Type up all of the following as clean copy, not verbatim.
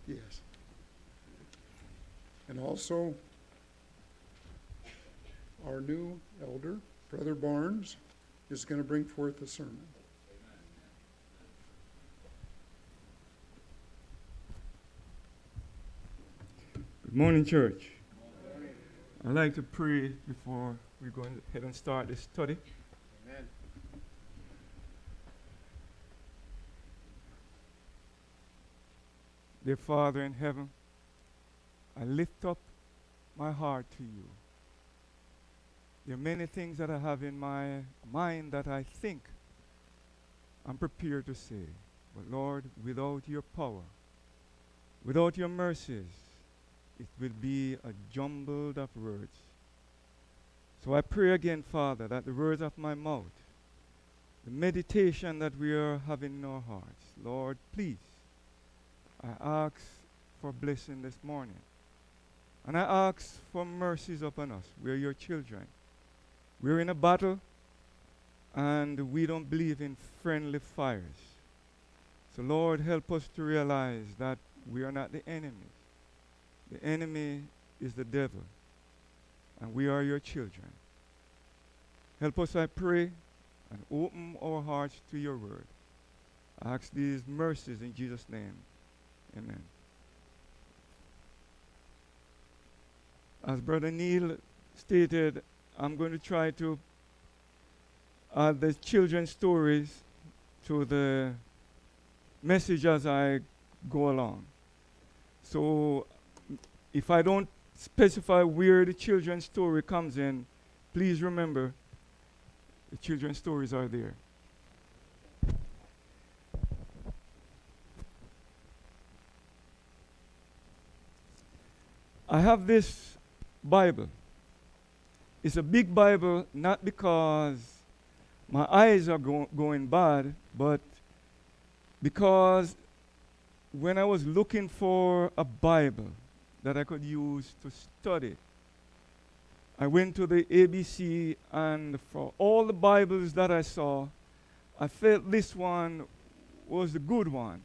Yes. And also, our new elder, Brother Barnes, is going to bring forth a sermon. Good morning, church. I'd like to pray before we go ahead and start this study. Amen. Dear Father in heaven, I lift up my heart to you. There are many things that I have in my mind that I think I'm prepared to say. But Lord, without your power, without your mercies, it will be a jumbled of words. So I pray again, Father, that the words of my mouth, the meditation that we are having in our hearts, Lord, please, I ask for blessing this morning. And I ask for mercies upon us. We're your children. We're in a battle, and we don't believe in friendly fires. So Lord, help us to realize that we are not the enemy. The enemy is the devil, and we are your children. Help us, I pray, and open our hearts to your word. I ask these mercies in Jesus' name. Amen. As Brother Neil stated, I'm going to try to add the children's stories to the message as I go along. So if I don't specify where the children's story comes in, please remember the children's stories are there. I have this Bible. It's a big Bible, not because my eyes are going bad, but because when I was looking for a Bible that I could use to study, I went to the ABC, and for all the Bibles that I saw, I felt this one was the good one.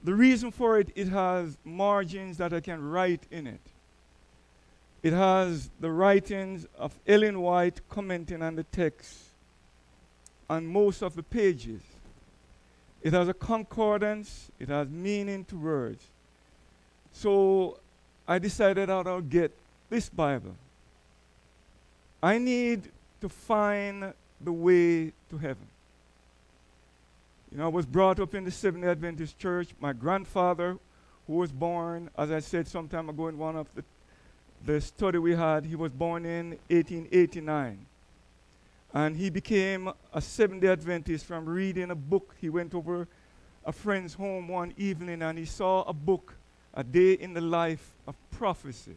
The reason for it, it has margins that I can write in it. It has the writings of Ellen White commenting on the text on most of the pages. It has a concordance. It has meaning to words. So I decided that I'll get this Bible. I need to find the way to heaven. You know, I was brought up in the Seventh-day Adventist Church. My grandfather, who was born, as I said some time ago in one of the study we had, he was born in 1889. And he became a Seventh-day Adventist from reading a book. He went over a friend's home one evening and he saw a book, A Day in the Life of Prophecy.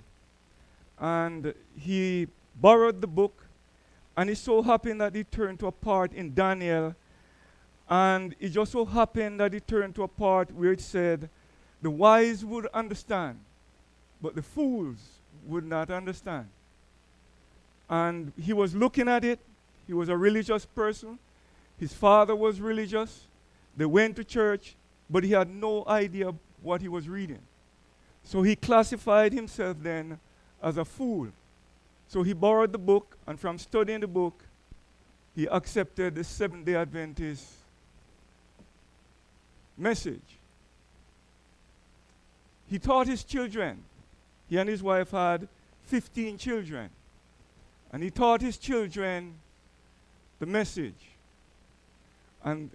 And he borrowed the book, and it so happened that he turned to a part in Daniel. And it just so happened that it turned to a part where it said, the wise would understand, but the fools would not understand. And he was looking at it. He was a religious person. His father was religious. They went to church, but he had no idea what he was reading. So he classified himself then as a fool. So he borrowed the book, and from studying the book, he accepted the Seventh-day Adventist message. He taught his children. He and his wife had 15 children. And he taught his children the message. And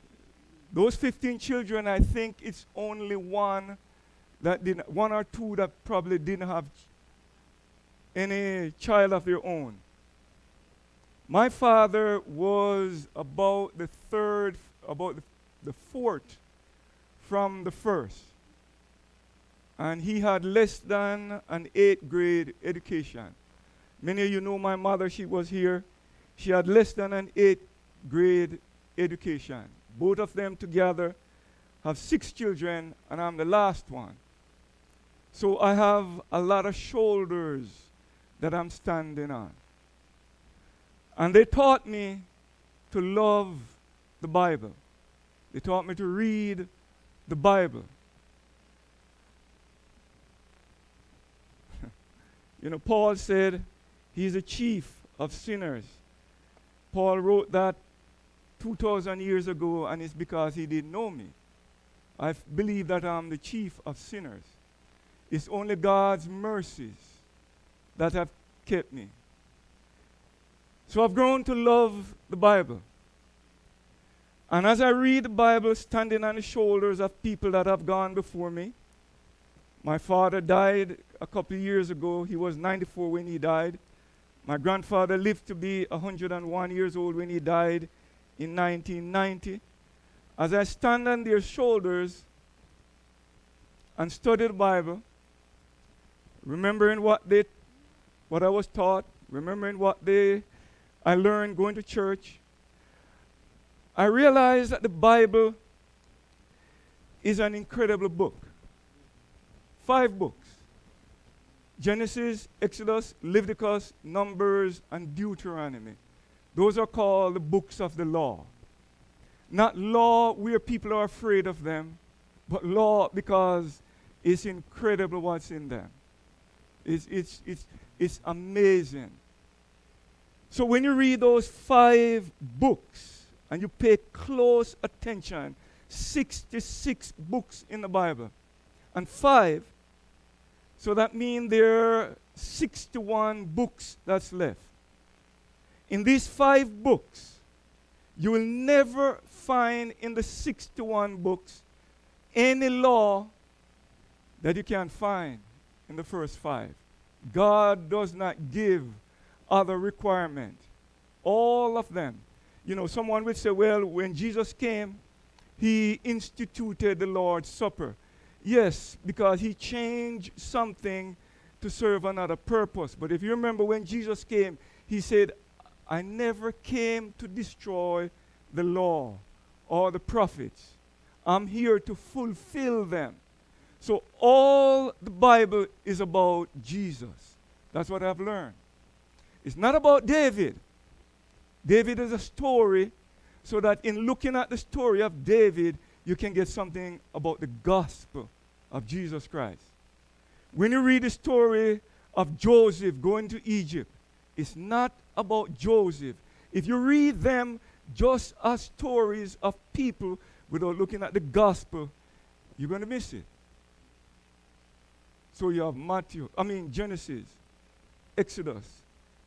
those 15 children, I think it's only one or two that probably didn't have any child of their own. My father was about the fourth from the first. And he had less than an 8th grade education. Many of you know my mother, she was here. She had less than an 8th grade education. Both of them together have 6 children, and I'm the last one. So I have a lot of shoulders that I'm standing on. And they taught me to love the Bible. They taught me to read the Bible. You know, Paul said he's a chief of sinners. Paul wrote that 2,000 years ago, and it's because he didn't know me. I believe that I'm the chief of sinners. It's only God's mercies that have kept me. So I've grown to love the Bible. And as I read the Bible, standing on the shoulders of people that have gone before me, my father died a couple of years ago. He was 94 when he died. My grandfather lived to be 101 years old when he died in 1990. As I stand on their shoulders and study the Bible, remembering what I was taught, remembering what I learned going to church, I realized that the Bible is an incredible book. 5 books: Genesis, Exodus, Leviticus, Numbers, and Deuteronomy. Those are called the books of the law. Not law where people are afraid of them, but law because it's incredible what's in them. It's amazing. So when you read those 5 books and you pay close attention, 66 books in the Bible, and 5, so that means there are 61 books that's left. In these 5 books, you will never find in the 61 books any law that you can find in the first 5. God does not give other requirement. All of them. You know, someone would say, well, when Jesus came, he instituted the Lord's Supper. Yes, because he changed something to serve another purpose. But if you remember when Jesus came, he said, I never came to destroy the law or the prophets. I'm here to fulfill them. So all the Bible is about Jesus. That's what I've learned. It's not about David. David is a story, so that in looking at the story of David, you can get something about the gospel of Jesus Christ. When you read the story of Joseph going to Egypt, it's not about Joseph. If you read them just as stories of people without looking at the gospel, you're going to miss it. So you have Genesis, Exodus,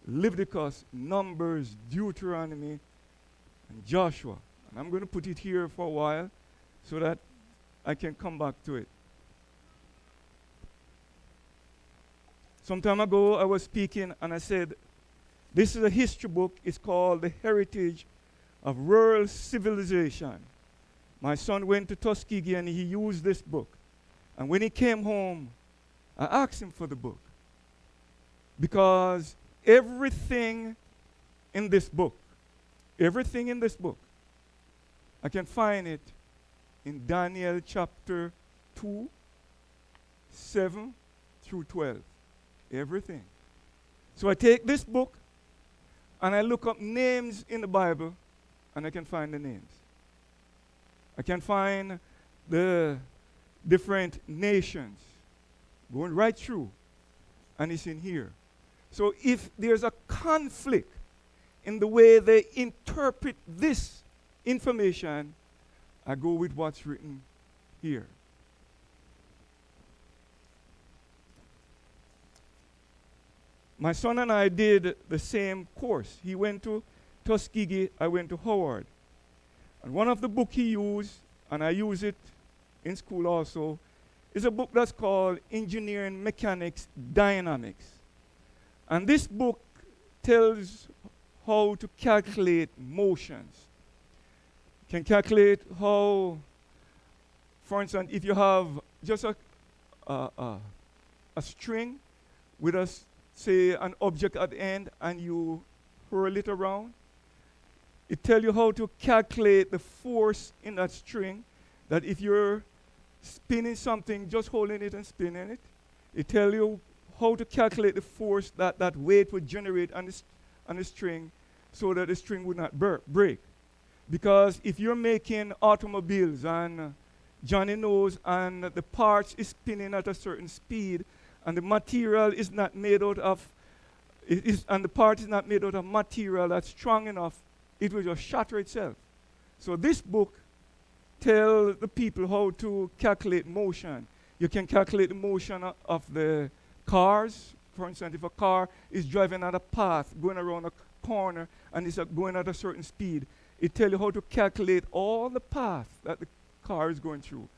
Leviticus, Numbers, Deuteronomy, and Joshua. And I'm going to put it here for a while so that I can come back to it. Some time ago, I was speaking and I said, this is a history book. It's called The Heritage of Rural Civilization. My son went to Tuskegee and he used this book. And when he came home, I asked him for the book. Because everything in this book, I can find it in Daniel chapter 2, 7 through 12. Everything. So I take this book and I look up names in the Bible and I can find the names. I can find the different nations going right through, and it's in here. So if there's a conflict in the way they interpret this information, I go with what's written here. My son and I did the same course. He went to Tuskegee, I went to Howard. And one of the books he used, and I use it in school also, is a book that's called Engineering Mechanics Dynamics. And this book tells how to calculate motions. You can calculate how, for instance, if you have just a string with say an object at the end and you whirl it around, it tells you how to calculate the force in that string, that if you're spinning something, just holding it and spinning it, it tells you how to calculate the force that that weight would generate on the string so that the string would not break. Because if you're making automobiles and Johnny knows and the parts is spinning at a certain speed and the material is not made out of, and the part is not made out of material that's strong enough, it will just shatter itself. So this book tells the people how to calculate motion. You can calculate the motion of the cars. For instance, if a car is driving at a path, going around a corner, and it's going at a certain speed, it tells you how to calculate all the path that the car is going through.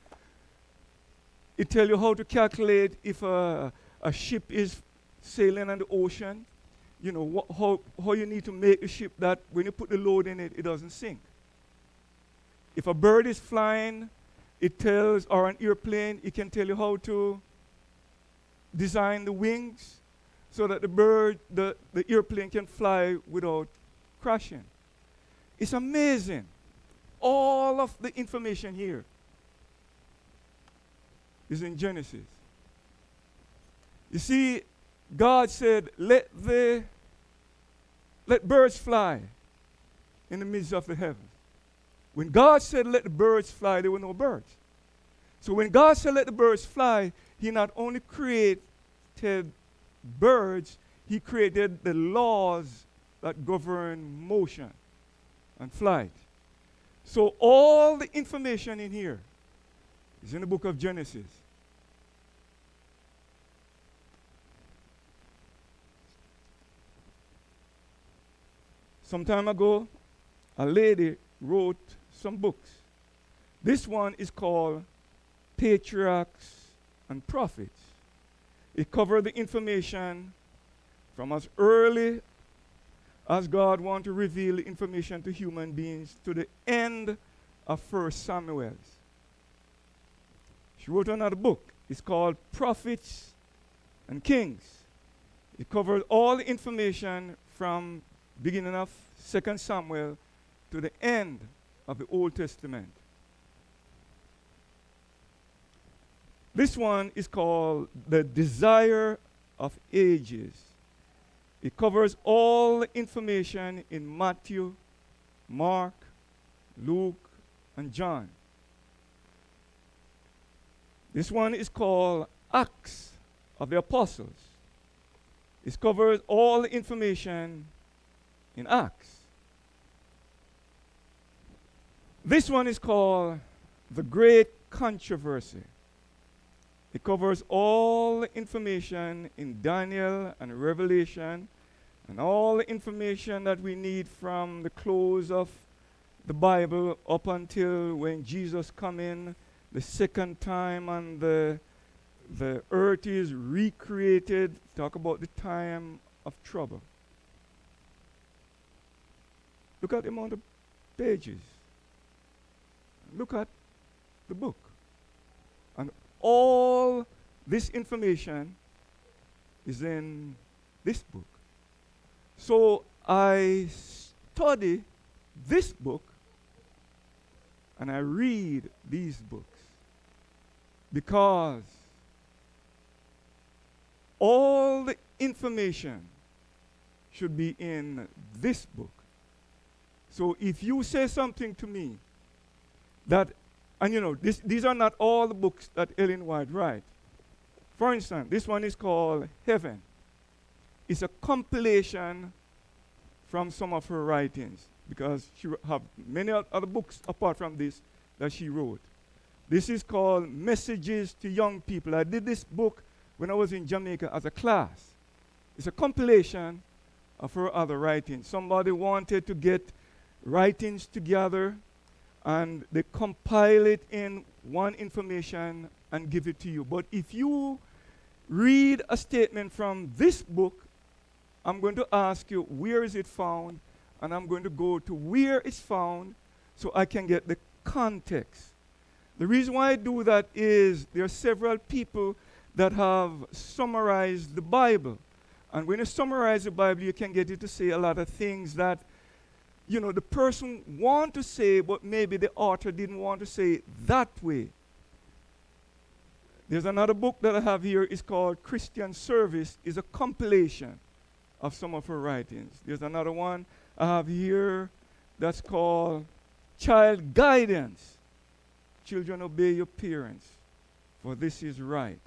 It tells you how to calculate if a ship is sailing on the ocean, you know, how you need to make a ship that when you put the load in it, it doesn't sink. If a bird is flying, it tells, or an airplane, it can tell you how to design the wings so that the airplane can fly without crashing. It's amazing. All of the information here is in Genesis. You see, God said, let birds fly in the midst of the heavens. When God said, let the birds fly, there were no birds. So when God said, let the birds fly, he not only created birds, he created the laws that govern motion and flight. So all the information in here is in the book of Genesis. Some time ago, a lady wrote some books. This one is called Patriarchs and Prophets. It covered the information from as early as God wanted to reveal the information to human beings to the end of 1 Samuel. She wrote another book. It's called Prophets and Kings. It covers all the information from beginning of 2 Samuel to the end of the Old Testament. This one is called The Desire of Ages. It covers all the information in Matthew, Mark, Luke, and John. This one is called Acts of the Apostles. It covers all the information in Acts. This one is called The Great Controversy. It covers all the information in Daniel and Revelation and all the information that we need from the close of the Bible up until when Jesus come in the second time and the earth is recreated. Talk about the time of trouble. Look at the amount of pages. Look at the book. And all this information is in this book. So I study this book and I read these books because all the information should be in this book. So if you say something to me that, and you know, these are not all the books that Ellen White writes. For instance, this one is called Heaven. It's a compilation from some of her writings because she have many other books apart from this that she wrote. This is called Messages to Young People. I did this book when I was in Jamaica as a class. It's a compilation of her other writings. Somebody wanted to get writings together and they compile it in one information and give it to you. But if you read a statement from this book, I'm going to ask you, where is it found? And I'm going to go to where it's found so I can get the context. The reason why I do that is there are several people that have summarized the Bible. And when you summarize the Bible, you can get it to say a lot of things that, you know, the person want to say, but maybe the author didn't want to say it that way. There's another book that I have here. It's called Christian Service. It's a compilation of some of her writings. There's another one I have here that's called Child Guidance. Children, obey your parents, for this is right.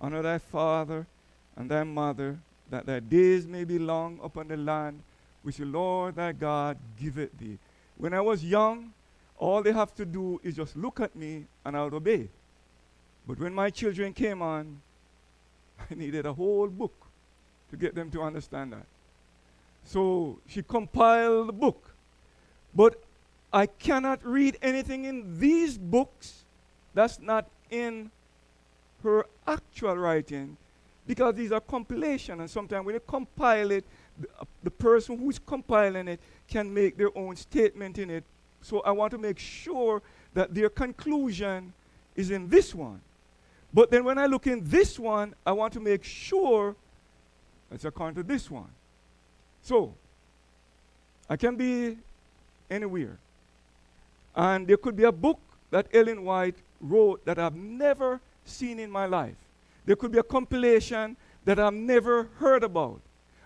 honor thy father and thy mother, that thy days may be long upon the land which the Lord thy God giveth thee. When I was young, all they have to do is just look at me and I would obey. But when my children came on, I needed a whole book to get them to understand that. So she compiled the book. But I cannot read anything in these books that's not in her actual writing, because these are compilation, and sometimes when you compile it, the person who is compiling it can make their own statement in it. So I want to make sure that their conclusion is in this one. But then when I look in this one, I want to make sure it's according to this one. So I can be anywhere. And there could be a book that Ellen White wrote that I've never seen in my life. There could be a compilation that I've never heard about.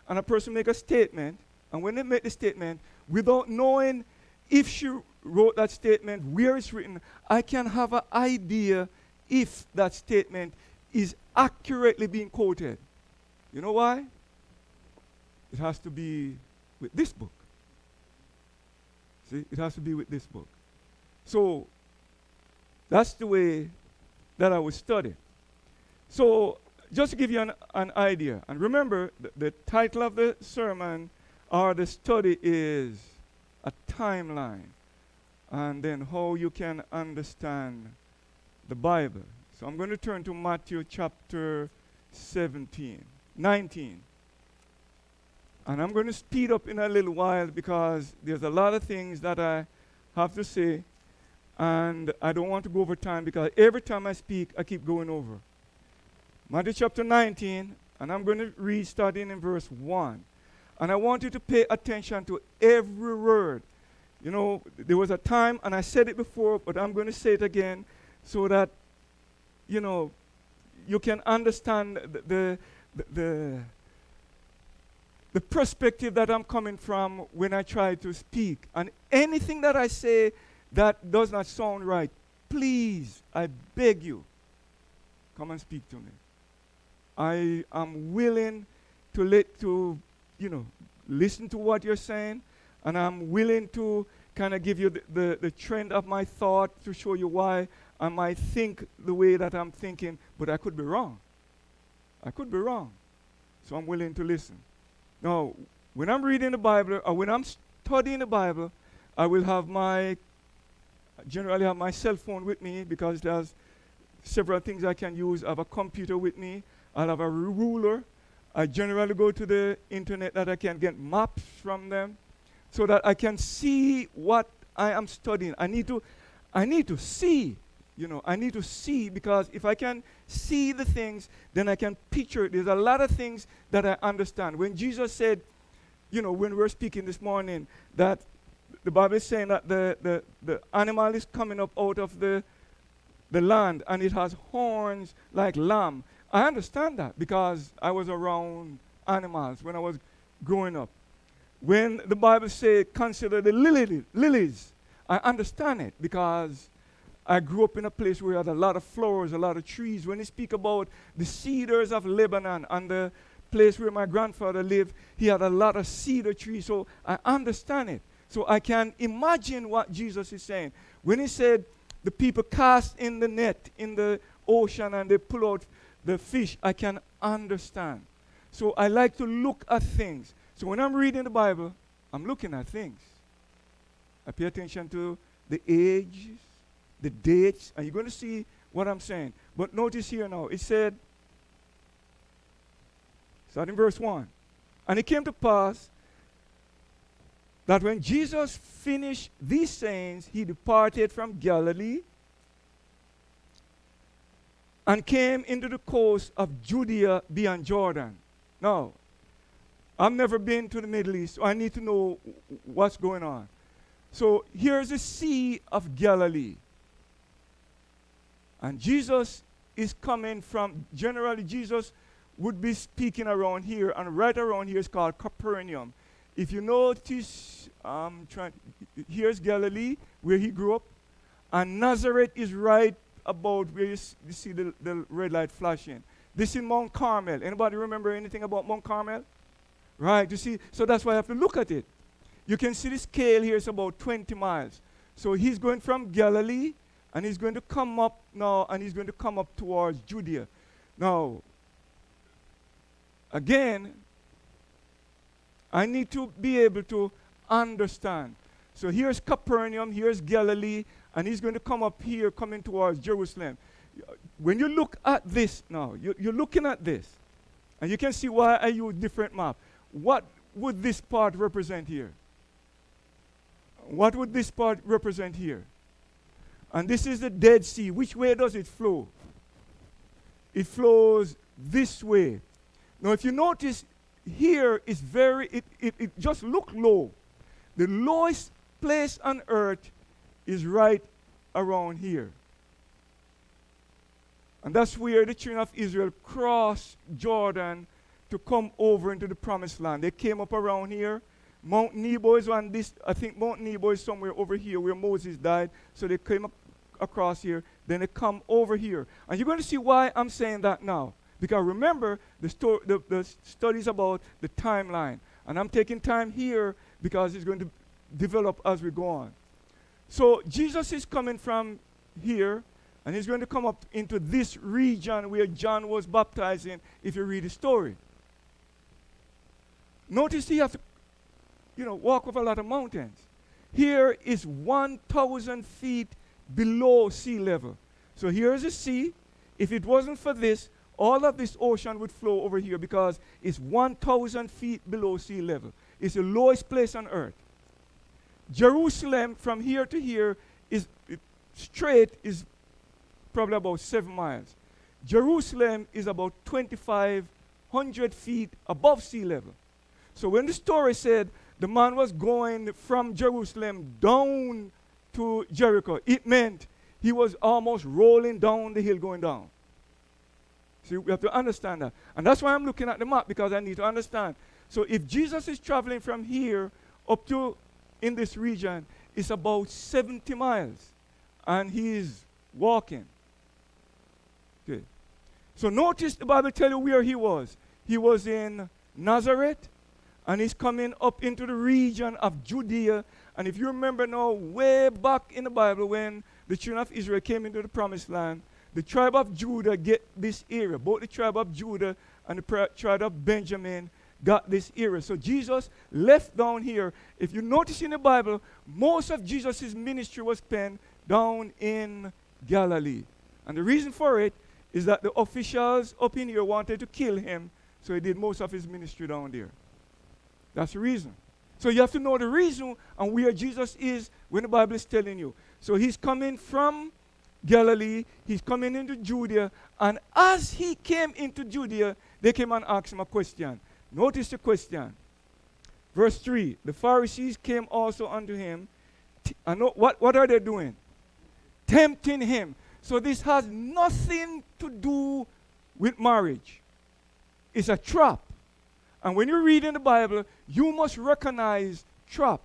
And a person make a statement, and when they make the statement, without knowing if she wrote that statement, where it's written, I can have an idea if that statement is accurately being quoted. You know why? It has to be with this book. See, it has to be with this book. So that's the way that I would study. So just to give you an idea, and remember, the title of the sermon or the study is a timeline, and then how you can understand the Bible. So I'm going to turn to Matthew chapter 19. And I'm going to speed up in a little while because there's a lot of things that I have to say, and I don't want to go over time because every time I speak, I keep going over. Matthew chapter 19, and I'm going to read starting in verse 1. And I want you to pay attention to every word. You know, there was a time, and I said it before, but I'm going to say it again so that, you know, you can understand the perspective that I'm coming from when I try to speak. And anything that I say that does not sound right, please, I beg you, come and speak to me. I am willing to listen to what you're saying, and I'm willing to kind of give you the trend of my thought to show you why I might think the way that I'm thinking, but I could be wrong. I could be wrong. So I'm willing to listen. Now, when I'm reading the Bible or when I'm studying the Bible, I will generally have my cell phone with me because there's several things I can use. I have a computer with me. I'll have a ruler. I generally go to the internet that I can get maps from them so that I can see what I am studying. I need to see, I need to see, because if I can see the things, then I can picture it. There's a lot of things that I understand. When Jesus said, when we were speaking this morning, that the Bible is saying that the animal is coming up out of the land and it has horns like lamb. I understand that because I was around animals when I was growing up. When the Bible says consider the lilies, I understand it because I grew up in a place where we had a lot of flowers, a lot of trees. When you speak about the cedars of Lebanon and the place where my grandfather lived, he had a lot of cedar trees. So I understand it. So I can imagine what Jesus is saying. When he said the people cast in the net in the ocean and they pull out the fish, I can understand. So I like to look at things. So when I'm reading the Bible, I'm looking at things. I pay attention to the ages, the dates, and you're going to see what I'm saying. But notice here now, it said, starting verse 1, and it came to pass that when Jesus finished these sayings, he departed from Galilee and came into the coast of Judea beyond Jordan. Now, I've never been to the Middle East, so I need to know what's going on. So here's the Sea of Galilee. And Jesus is coming from, generally Jesus would be speaking around here, and right around here is called Capernaum. If you notice, here's Galilee, where he grew up, and Nazareth is right about where you see the red light flashing. This is Mount Carmel. Anybody remember anything about Mount Carmel? Right, you see, so that's why I have to look at it. You can see the scale here is about 20 miles. So he's going from Galilee, and he's going to come up now, and he's going to come up towards Judea. Now, again, I need to be able to understand. So here's Capernaum, here's Galilee, and he's going to come up here, coming towards Jerusalem. When you look at this now, you're looking at this, and you can see why I use different map. What would this part represent here? What would this part represent here? And this is the Dead Sea. Which way does it flow? It flows this way. Now, if you notice, here is it just look low. The lowest place on earth is right around here. And that's where the children of Israel crossed Jordan to come over into the promised land. They came up around here. Mount Nebo is on this, I think Mount Nebo is somewhere over here where Moses died. So they came across here, then they come over here. And you're going to see why I'm saying that now. Because remember, the studies about the timeline. And I'm taking time here because it's going to develop as we go on. So Jesus is coming from here, and he's going to come up into this region where John was baptizing, if you read the story. Notice he has to, walk over a lot of mountains. Here is 1,000 feet below sea level. So here is the sea. If it wasn't for this, all of this ocean would flow over here because it's 1,000 feet below sea level. It's the lowest place on earth. Jerusalem, from here to here, straight is probably about 7 miles. Jerusalem is about 2,500 feet above sea level. So when the story said the man was going from Jerusalem down to Jericho, it meant he was almost rolling down the hill going down. So we have to understand that. And that's why I'm looking at the map, because I need to understand. So if Jesus is traveling from here up to in this region, it's about 70 miles. And he's walking. Okay. So notice the Bible tells you where he was. He was in Nazareth, and he's coming up into the region of Judea. And if you remember now, way back in the Bible, when the children of Israel came into the promised land, the tribe of Judah get this area. Both the tribe of Judah and the tribe of Benjamin got this area. So Jesus left down here. If you notice in the Bible, most of Jesus' ministry was spent down in Galilee. And the reason for it is that the officials up in here wanted to kill him, so he did most of his ministry down there. That's the reason. So you have to know the reason and where Jesus is when the Bible is telling you. So he's coming from Galilee, he's coming into Judea, and as he came into Judea, they came and asked him a question. Notice the question. Verse 3, the Pharisees came also unto him. And what are they doing? Tempting him. So this has nothing to do with marriage. It's a trap. And when you read in the Bible, you must recognize trap.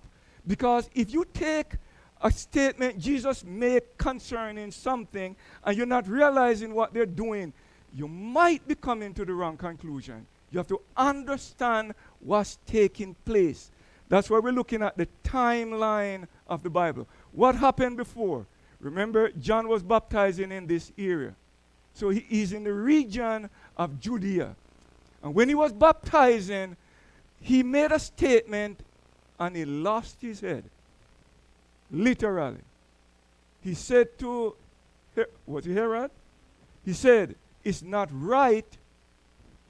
Because if you take a statement Jesus made concerning something and you're not realizing what they're doing, you might be coming to the wrong conclusion. You have to understand what's taking place. That's why we're looking at the timeline of the Bible. What happened before? Remember, John was baptizing in this area. So he is in the region of Judea. And when he was baptizing, he made a statement and he lost his head. Literally. He said to, was it Herod? He said, it's not right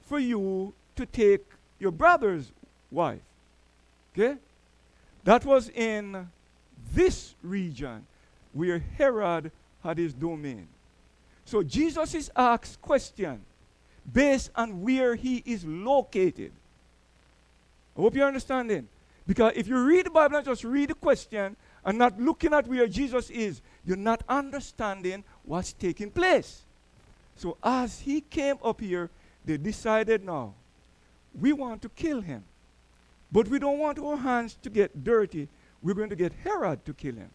for you to take your brother's wife. Okay? That was in this region where Herod had his domain. So Jesus is asked question based on where he is located. I hope you're understanding. Because if you read the Bible and just read the question and not looking at where Jesus is, you're not understanding what's taking place. So as he came up here, they decided now, we want to kill him. But we don't want our hands to get dirty. We're going to get Herod to kill him.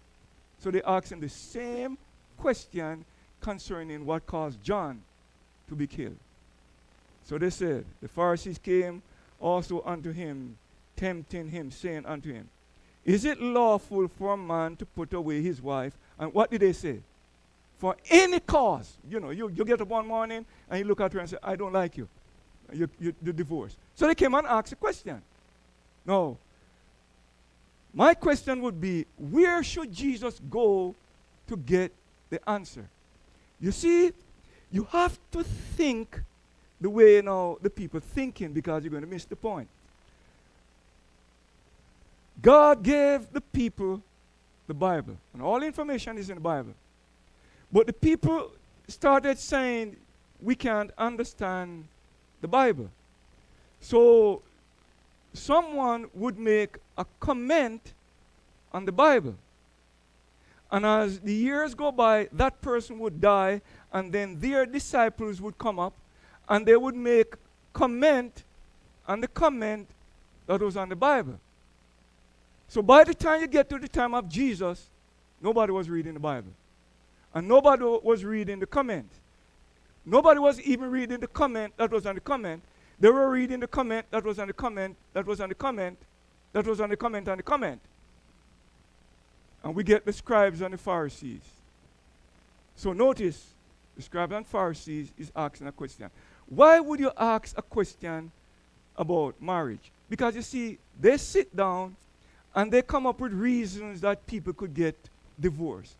So they asked him the same question concerning what caused John to be killed. So they said, the Pharisees came also unto him, tempting him, saying unto him, is it lawful for a man to put away his wife? And what did they say? For any cause. You know, you get up one morning and you look at her and say, I don't like you. You divorce. So they came and asked a question. Now, my question would be, where should Jesus go to get the answer? You see, you have to think the way now the people thinking, because you're going to miss the point. God gave the people the Bible, and all information is in the Bible. But the people started saying, we can't understand the Bible. So someone would make a comment on the Bible. And as the years go by, that person would die, and then their disciples would come up, and they would make comment on the comment that was on the Bible. So by the time you get to the time of Jesus, nobody was reading the Bible. And nobody was reading the comment. Nobody was even reading the comment that was on the comment. They were reading the comment that was on the comment, that was on the comment, that was on the comment, on the comment. And we get the scribes and the Pharisees. So notice, the scribes and Pharisees is asking a question. Why would you ask a question about marriage? Because you see, they sit down and they come up with reasons that people could get divorced.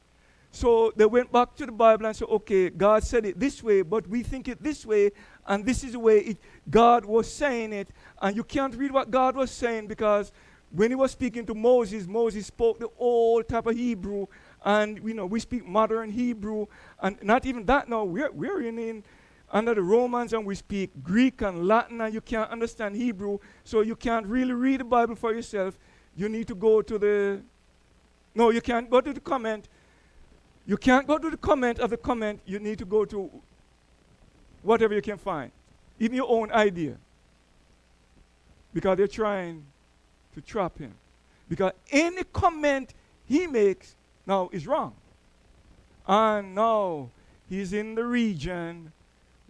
So they went back to the Bible and said, okay, God said it this way, but we think it this way, and this is the way God was saying it. And you can't read what God was saying, because when he was speaking to Moses, Moses spoke the old type of Hebrew, and we speak modern Hebrew, and not even that now. We're in under the Romans, and we speak Greek and Latin, and you can't understand Hebrew, so you can't really read the Bible for yourself. You need to go to you can't go to the comment. You can't go to the comment of the comment. You need to go to whatever you can find, even your own idea, because they're trying to trap him. Because any comment he makes now is wrong. And now he's in the region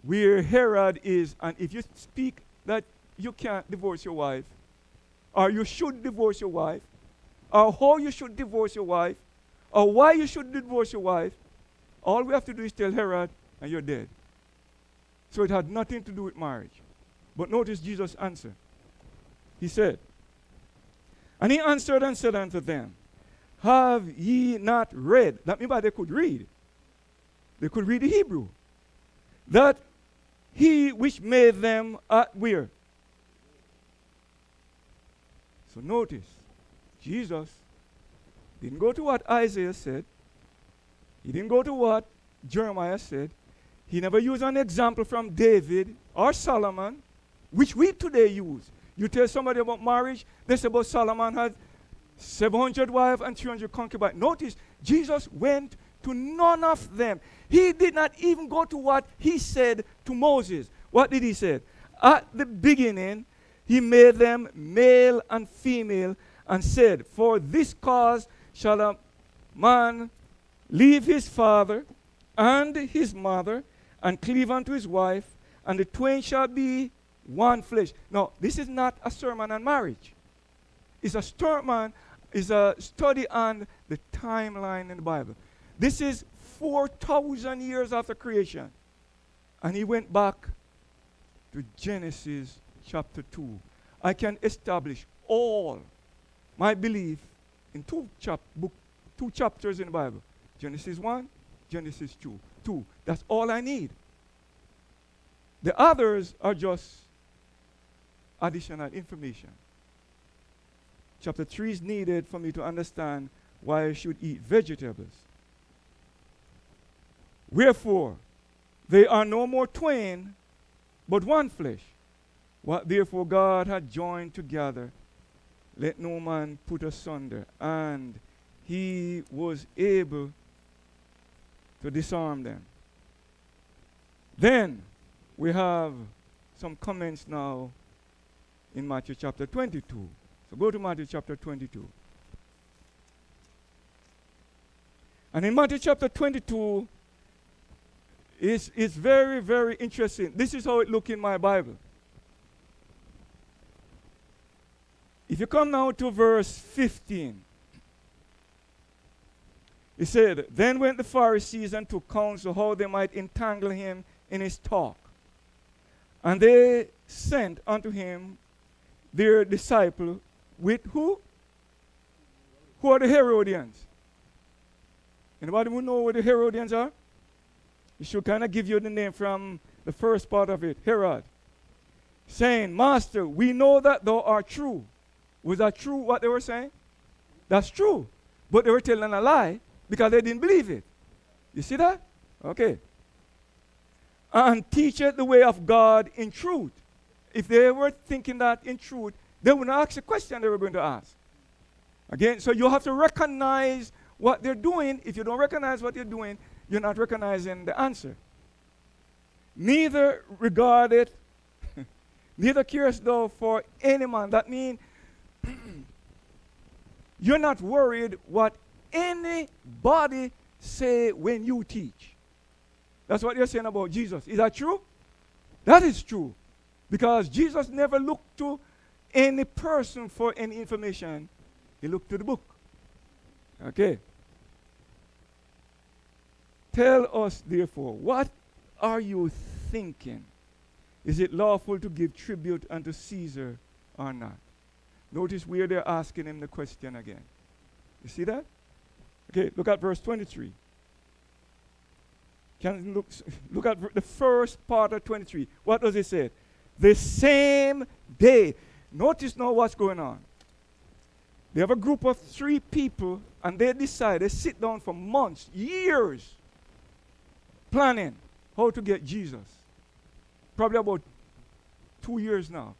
where Herod is, and if you speak that you can't divorce your wife, or you should divorce your wife, or how you should divorce your wife, or why you should divorce your wife, all we have to do is tell Herod, and you're dead. So it had nothing to do with marriage. But notice Jesus' answer. He said, and he answered and said unto them, have ye not read? That means they could read. They could read the Hebrew. That he which made them at where? So notice, Jesus didn't go to what Isaiah said. He didn't go to what Jeremiah said. He never used an example from David or Solomon, which we today use. You tell somebody about marriage, they say about Solomon had 700 wives and 300 concubines. Notice, Jesus went to none of them. He did not even go to what he said to Moses. What did he say? At the beginning, he made them male and female, and said, for this cause shall a man leave his father and his mother, and cleave unto his wife, and the twain shall be one flesh. Now, this is not a sermon on marriage. It's a sermon, is a study on the timeline in the Bible. This is 4,000 years after creation. And he went back to Genesis chapter 2. I can establish all my belief in two chapters in the Bible. Genesis 1, Genesis 2. That's all I need. The others are just additional information. Chapter 3 is needed for me to understand why I should eat vegetables. Wherefore, they are no more twain, but one flesh. What therefore God had joined together, let no man put asunder. And he was able to disarm them. Then we have some comments now in Matthew chapter 22. So go to Matthew chapter 22. And in Matthew chapter 22, It's very, very interesting. This is how it looks in my Bible. If you come now to verse 15, it said, Then went the Pharisees and took counsel how they might entangle him in his talk. And they sent unto him their disciple with who? Who are the Herodians? Anybody who know what the Herodians are? It should kind of give you the name from the first part of it, Herod. Saying, Master, we know that thou art true. Was that true what they were saying? That's true. But they were telling a lie because they didn't believe it. You see that? Okay. And teacheth the way of God in truth. If they were thinking that in truth, they would not ask the question they were going to ask. Again, so you have to recognize what they're doing. If you don't recognize what they're doing, you're not recognizing the answer. Neither regarded, neither carest thou for any man. That means you're not worried what anybody say when you teach. That's what you're saying about Jesus. Is that true? That is true. Because Jesus never looked to any person for any information. He looked to the book. Okay. Tell us, therefore, what are you thinking? Is it lawful to give tribute unto Caesar or not? Notice where they're asking him the question again. You see that? Okay, look at verse 23. Can you look at the first part of 23. What does it say? The same day. Notice now what's going on. They have a group of 3 people, and they decide, they sit down for months, years, planning how to get Jesus. Probably about 2 years now.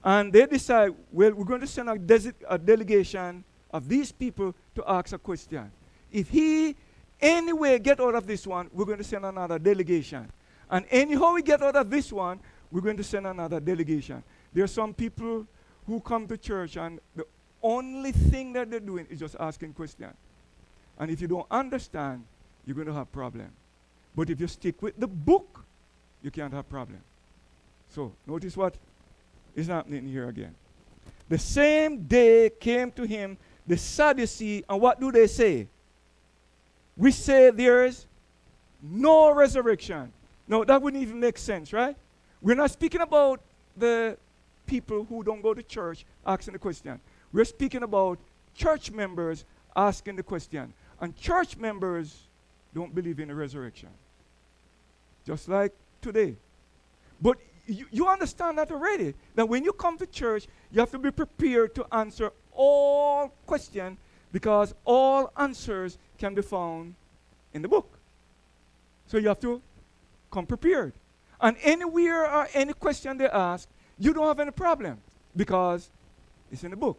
And they decide, well, we're going to send a delegation of these people to ask a question. If he anyway get out of this one, we're going to send another delegation. And anyhow we get out of this one, we're going to send another delegation. There are some people who come to church and the only thing that they're doing is just asking questions. And if you don't understand, you're going to have problem. But if you stick with the book, you can't have problem. So notice what is happening here again. The same day came to him the Sadducees, and what do they say? We say there's no resurrection. No, that wouldn't even make sense, right? We're not speaking about the people who don't go to church asking the question. We're speaking about church members asking the question. And church members don't believe in the resurrection. Just like today. But you understand that already. That when you come to church, you have to be prepared to answer all questions because all answers can be found in the book. So you have to come prepared. And anywhere or any question they ask, you don't have any problem because it's in the book.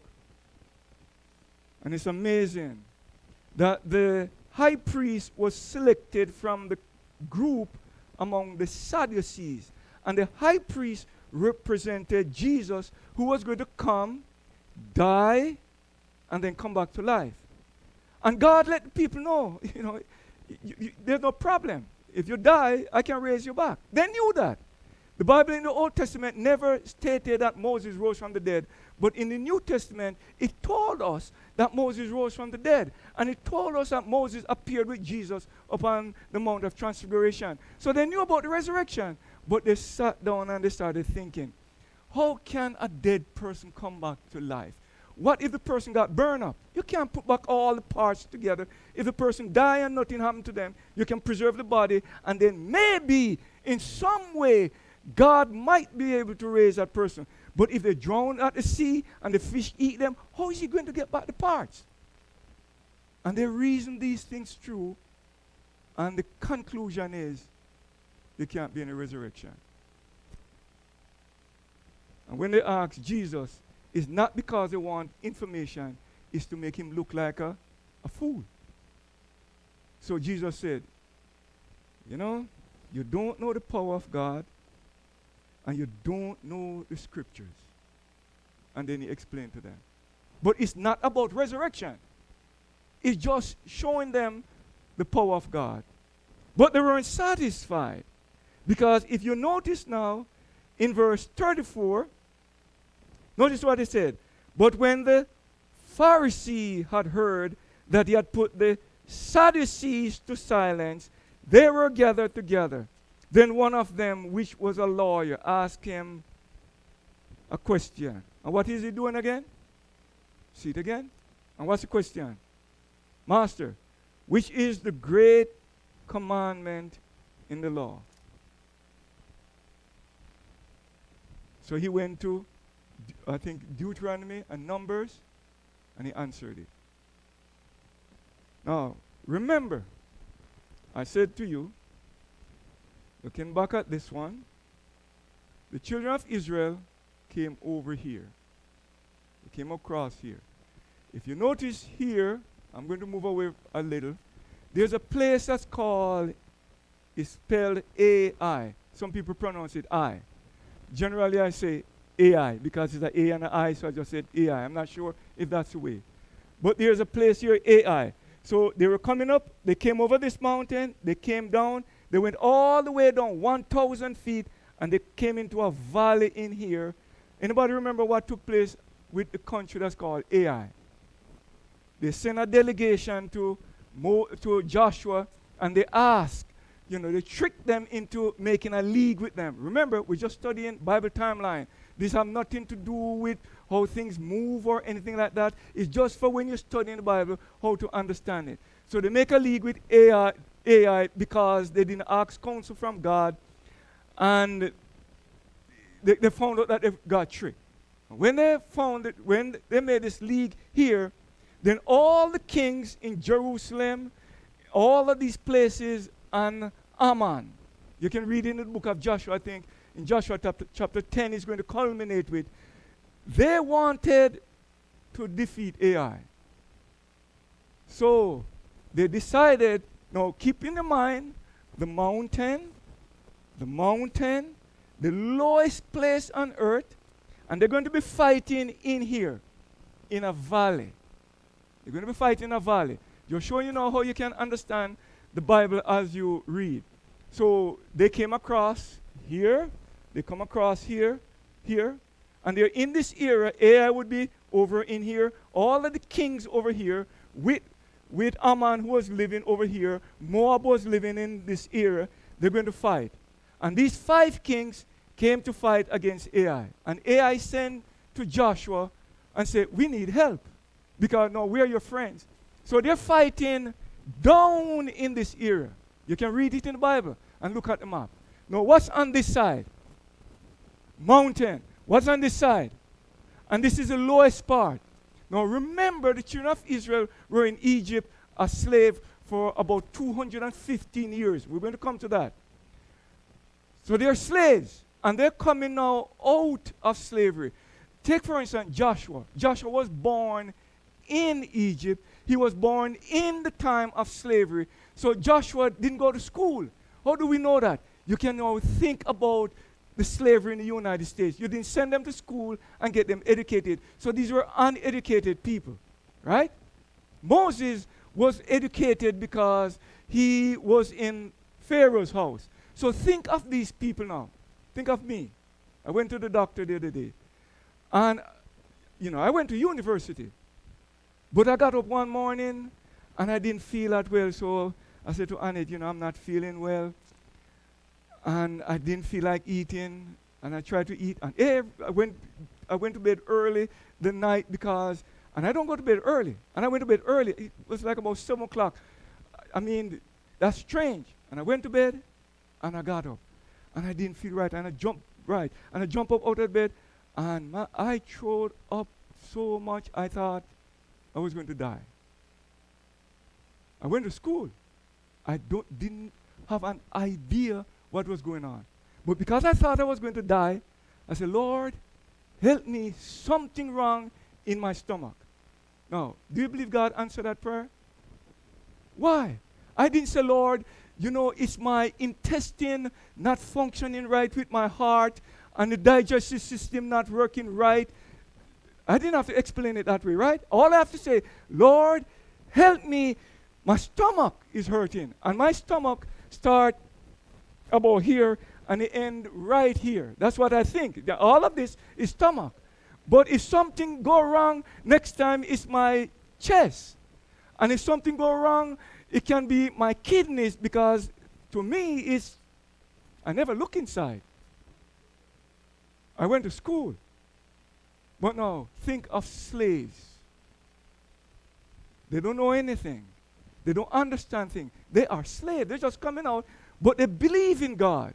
And it's amazing that the high priest was selected from the group among the Sadducees. And the high priest represented Jesus, who was going to come, die, and then come back to life. And God let the people know, there's no problem. If you die, I can raise you back. They knew that. The Bible in the Old Testament never stated that Moses rose from the dead. But in the New Testament, it told us that Moses rose from the dead. And it told us that Moses appeared with Jesus upon the Mount of Transfiguration. So they knew about the resurrection. But they sat down and they started thinking, how can a dead person come back to life? What if the person got burned up? You can't put back all the parts together. If the person died and nothing happened to them, you can preserve the body, and then maybe in some way God might be able to raise that person. But if they drown at the sea and the fish eat them, how is he going to get back the parts? And they reason these things through, and the conclusion is there can't be any resurrection. And when they ask Jesus, it's not because they want information, it's to make him look like a fool. So Jesus said, you don't know the power of God, and you don't know the scriptures. And then he explained to them. But it's not about resurrection. It's just showing them the power of God. But they weren't satisfied. Because if you notice now, in verse 34, notice what it said. But when the Pharisee had heard that he had put the Sadducees to silence, they were gathered together. Then one of them, which was a lawyer, asked him a question. And what is he doing again? See it again. And what's the question? Master, which is the great commandment in the law? So he went to, I think, Deuteronomy and Numbers, and he answered it. Now, remember, I said to you, looking back at this one, the children of Israel came over here. They came across here. If you notice here, I'm going to move away a little. There's a place that's called, it's spelled A-I. Some people pronounce it I. Generally, I say AI because it's an A and an I, so I just said AI. I'm not sure if that's the way. But there's a place here, AI. So they were coming up, they came over this mountain, they came down, they went all the way down 1,000 feet, and they came into a valley in here. Anybody remember what took place with the country that's called AI? They sent a delegation to Joshua, and they asked, they tricked them into making a league with them. Remember, we're just studying Bible timeline. This has nothing to do with how things move or anything like that. It's just for when you're studying the Bible, how to understand it. So they make a league with AI because they didn't ask counsel from God, and they found out that they got tricked. When they found it, when they made this league here, then all the kings in Jerusalem, all of these places, and Ammon, you can read in the book of Joshua, I think, in Joshua chapter 10 is going to culminate with, they wanted to defeat AI. So they decided, now keep in mind, the mountain, the lowest place on earth, and they're going to be fighting in here, in a valley. They're going to be fighting in a valley. Just showing you now how you can understand the Bible as you read. So they came across here, they come across here, and they're in this area. Ai would be over in here, all of the kings over here, with Ammon, who was living over here. Moab was living in this area. They're going to fight. And these 5 kings came to fight against Ai. And Ai sent to Joshua and said, we need help, because no, we're your friends. So they're fighting down in this area. You can read it in the Bible and look at the map. Now, what's on this side? Mountain. What's on this side? And this is the lowest part. Now, remember, the children of Israel were in Egypt a slave for about 215 years. We're going to come to that. So they're slaves, and they're coming now out of slavery. Take, for instance, Joshua. Joshua was born in Egypt. He was born in the time of slavery. So Joshua didn't go to school. How do we know that? You can now think about the slavery in the United States. You didn't send them to school and get them educated. So these were uneducated people, right? Moses was educated because he was in Pharaoh's house. So think of these people now. Think of me. I went to the doctor the other day. And, I went to university. But I got up one morning and I didn't feel that well. So I said to Annette, I'm not feeling well. And I didn't feel like eating. And I tried to eat. And I went to bed early the night because, and I don't go to bed early. And I went to bed early. It was like about 7 o'clock. I mean, that's strange. And I went to bed and I got up. And I didn't feel right. And I jumped right. And I jumped up out of bed. And I throwed up so much I thought I was going to die. I went to school. I didn't have an idea what was going on. But because I thought I was going to die, I said, Lord, help me, something wrong in my stomach. Now, do you believe God answered that prayer? Why? I didn't say, Lord, it's my intestine not functioning right with my heart and the digestive system not working right. I didn't have to explain it that way, right? All I have to say, Lord, help me. My stomach is hurting. And my stomach start about here and they end right here. That's what I think. All of this is stomach. But if something go wrong, next time it's my chest. And if something go wrong, it can be my kidneys, because to me, I never look inside. I went to school. But now, think of slaves. They don't know anything. They don't understand things. They are slaves. They're just coming out, but they believe in God.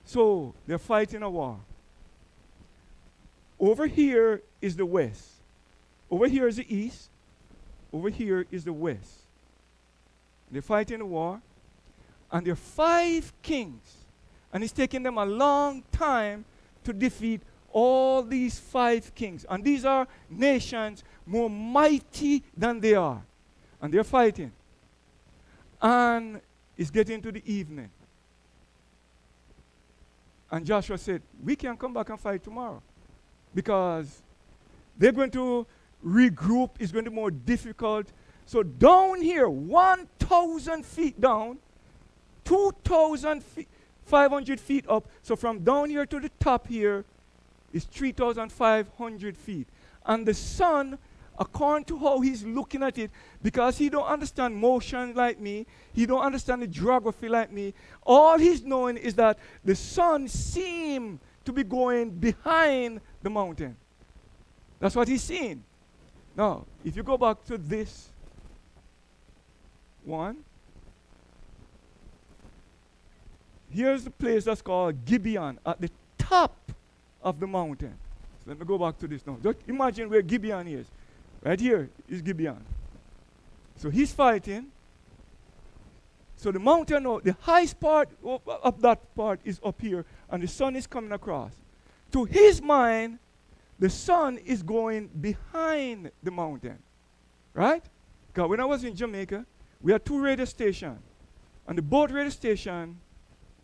So they're fighting a war. Over here is the west. Over here is the east. Over here is the west. They're fighting a war. And there are 5 kings. And it's taking them a long time to defeat all these 5 kings. And these are nations more mighty than they are. And they're fighting. And it's getting to the evening. And Joshua said, we can come back and fight tomorrow. Because they're going to regroup. It's going to be more difficult. So down here, 1,000 feet down, 2,500 feet up. So from down here to the top here is 3,500 feet. And the sun, according to how he's looking at it, because he don't understand motion like me, he don't understand the geography like me, all he's knowing is that the sun seems to be going behind the mountain. That's what he's seeing. Now, if you go back to this one, here's the place that's called Gibeon, at the top of the mountain. So let me go back to this now. Just imagine where Gibeon is. Right here is Gibeon. So he's fighting. So the mountain, the highest part of that part is up here, and the sun is coming across. To his mind, the sun is going behind the mountain. Right? Because when I was in Jamaica, we had 2 radio stations. And the boat radio station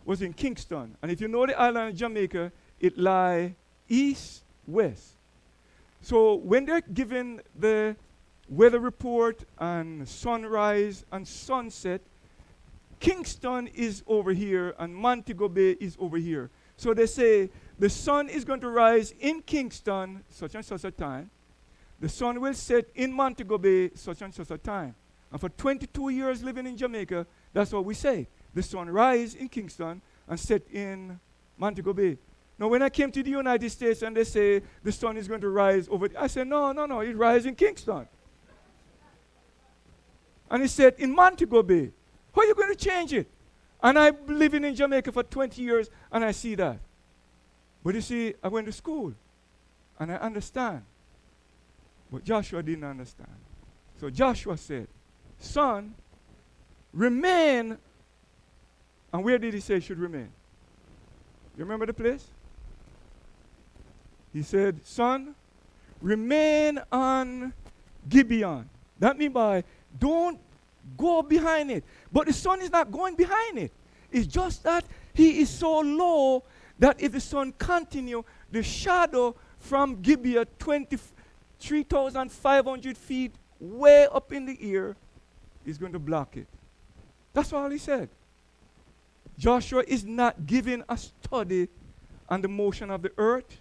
was in Kingston. And if you know the island of Jamaica, it lies east, west. So when they're giving the weather report and sunrise and sunset, Kingston is over here and Montego Bay is over here. So they say the sun is going to rise in Kingston such and such a time. The sun will set in Montego Bay such and such a time. And for 22 years living in Jamaica, that's what we say. The sun rise in Kingston and set in Montego Bay. Now, when I came to the United States and they say the sun is going to rise over, I said, no, it rises in Kingston. And he said, in Montego Bay. How are you going to change it? And I've been living in Jamaica for 20 years and I see that. But you see, I went to school and I understand. But Joshua didn't understand. So Joshua said, son, remain. And where did he say should remain? You remember the place? He said, son, remain on Gibeon. That means by don't go behind it. But the sun is not going behind it. It's just that he is so low that if the sun continue, the shadow from Gibeon, 3,500 feet way up in the air, is going to block it. That's all he said. Joshua is not giving a study on the motion of the earth,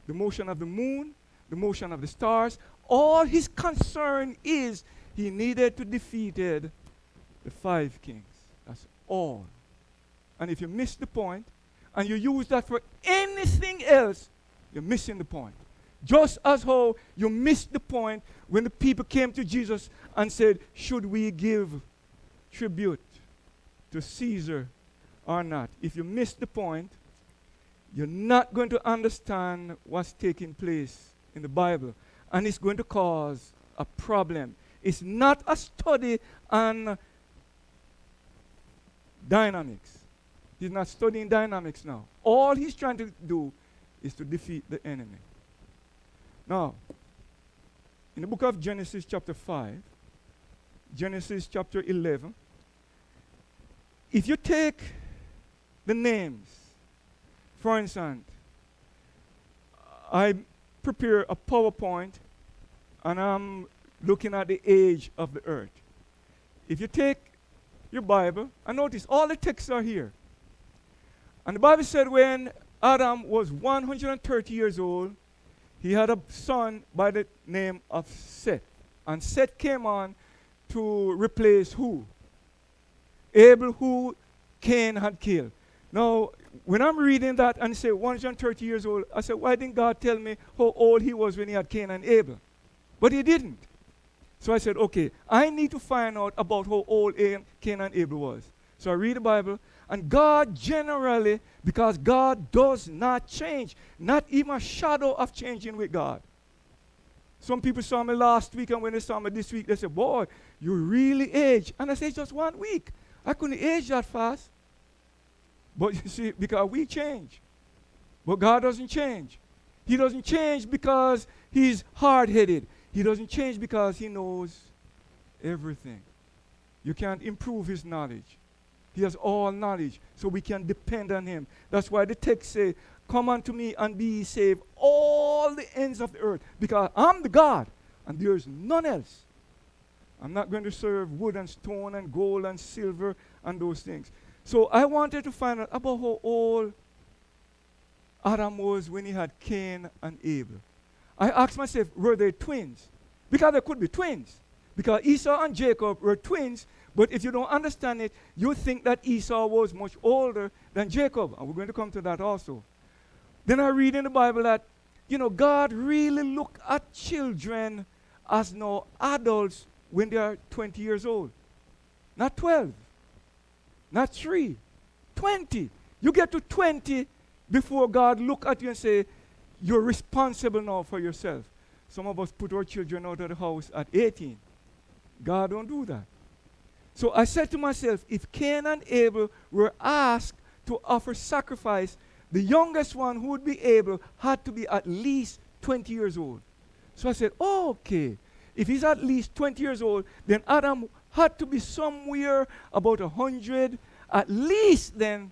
the motion of the moon, the motion of the stars. All his concern is he needed to defeat the 5 kings. That's all. And if you miss the point, and you use that for anything else, you're missing the point. Just as how you missed the point when the people came to Jesus and said, should we give tribute to Caesar or not? If you miss the point, you're not going to understand what's taking place in the Bible. And it's going to cause a problem. It's not a study on dynamics. He's not studying dynamics now. All he's trying to do is to defeat the enemy. Now, in the book of Genesis chapter 5, Genesis chapter 11, if you take the names, for instance, I prepare a PowerPoint and I'm looking at the age of the earth. If you take your Bible and notice all the texts are here. And the Bible said when Adam was 130 years old, he had a son by the name of Seth. And Seth came on to replace who? Abel, who Cain had killed. Now, when I'm reading that and say 130 years old, I said, why didn't God tell me how old he was when he had Cain and Abel? But he didn't. So I said, okay, I need to find out about how old Cain and Abel was. So I read the Bible, and God generally, because God does not change, not even a shadow of changing with God. Some people saw me last week, and when they saw me this week, they said, boy, you really aged. And I said, just 1 week. I couldn't age that fast. But you see, because we change. But God doesn't change. He doesn't change because he's hard-headed. He doesn't change because he knows everything. You can't improve his knowledge. He has all knowledge, so we can depend on him. That's why the text says, come unto me and be ye saved, all the ends of the earth, because I'm the God, and there is none else. I'm not going to serve wood and stone and gold and silver and those things. So I wanted to find out about how old Adam was when he had Cain and Abel. I asked myself, were they twins? Because they could be twins. Because Esau and Jacob were twins, but if you don't understand it, you think that Esau was much older than Jacob. And we're going to come to that also. Then I read in the Bible that, God really looked at children as now adults when they are 20 years old. Not 12. Not 3. 20. You get to 20 before God look at you and say, you're responsible now for yourself. Some of us put our children out of the house at 18. God don't do that. So I said to myself, if Cain and Abel were asked to offer sacrifice, the youngest one who would be able had to be at least 20 years old. So I said, okay, if he's at least 20 years old, then Adam had to be somewhere about 100, at least then,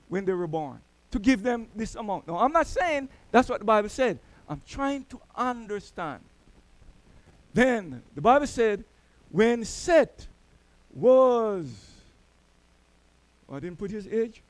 when they were born, to give them this amount. Now, I'm not saying that's what the Bible said. I'm trying to understand. Then, the Bible said, when Seth was, I didn't put his age,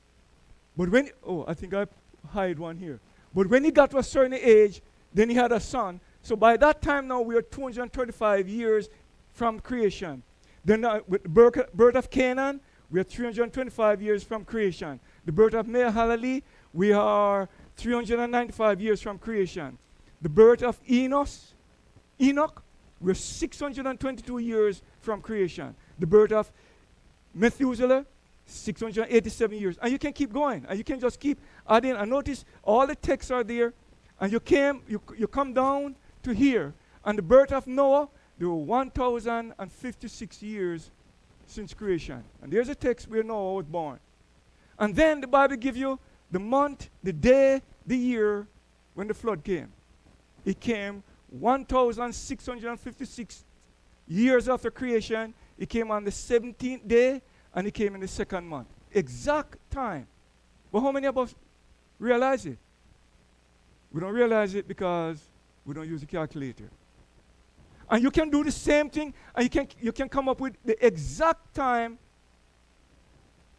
but when, I think I hide one here. But when he got to a certain age, then he had a son. So by that time now, we are 235 years from creation. Then with the birth of Canaan, we are 325 years from creation. The birth of Mahalalel, we are 395 years from creation. The birth of Enoch, we're 622 years from creation. The birth of Methuselah, 687 years. And you can keep going. And you can just keep adding. And notice all the texts are there. And you come down to here. And the birth of Noah, there were 1,056 years since creation. And there's a text where Noah was born. And then the Bible gives you the month, the day, the year when the flood came. It came 1,656 years after creation. It came on the 17th day, and it came in the second month. Exact time. But how many of us realize it? We don't realize it because we don't use a calculator. And you can do the same thing, and you can come up with the exact time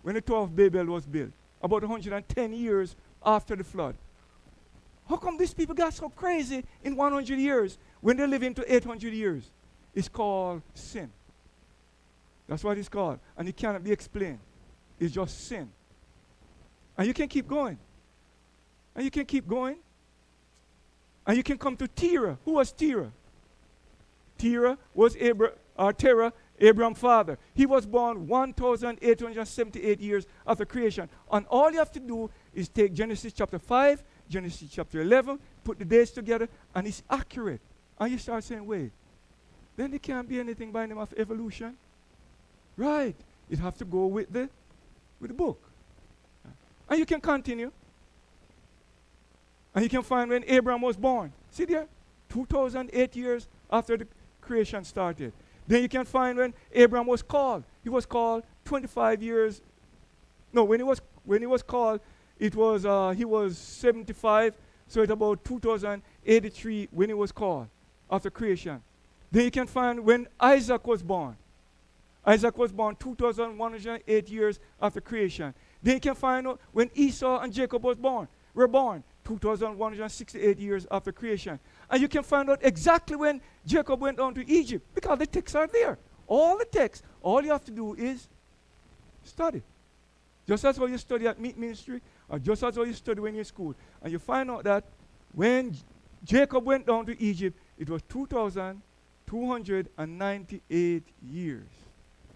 when the Tower of Babel was built, about 110 years after the flood. How come these people got so crazy in 100 years when they live into 800 years? It's called sin. That's what it's called. And it cannot be explained. It's just sin. And you can keep going. And you can keep going. And you can come to Terah. Who was Terah? Terah was Terah, Abraham's father. He was born 1,878 years after creation. And all you have to do is take Genesis chapter 5, Genesis chapter 11, put the dates together, and it's accurate. And you start saying, wait, then there can't be anything by the name of evolution. Right. It have to go with the book. And you can continue. And you can find when Abraham was born. See there? 2,008 years after the creation started. Then you can find when Abraham was called. He was called 25 years. No, when he was called, it was he was 75. So it's about 2083 when he was called after creation. Then you can find when Isaac was born. Isaac was born 2,108 years after creation. Then you can find out when Esau and Jacob were born 2,168 years after creation. And you can find out exactly when Jacob went down to Egypt because the texts are there. All the texts, all you have to do is study. Just as how you study at Meat Ministry, or just as how you study when you're in school. And you find out that when Jacob went down to Egypt, it was 2,298 years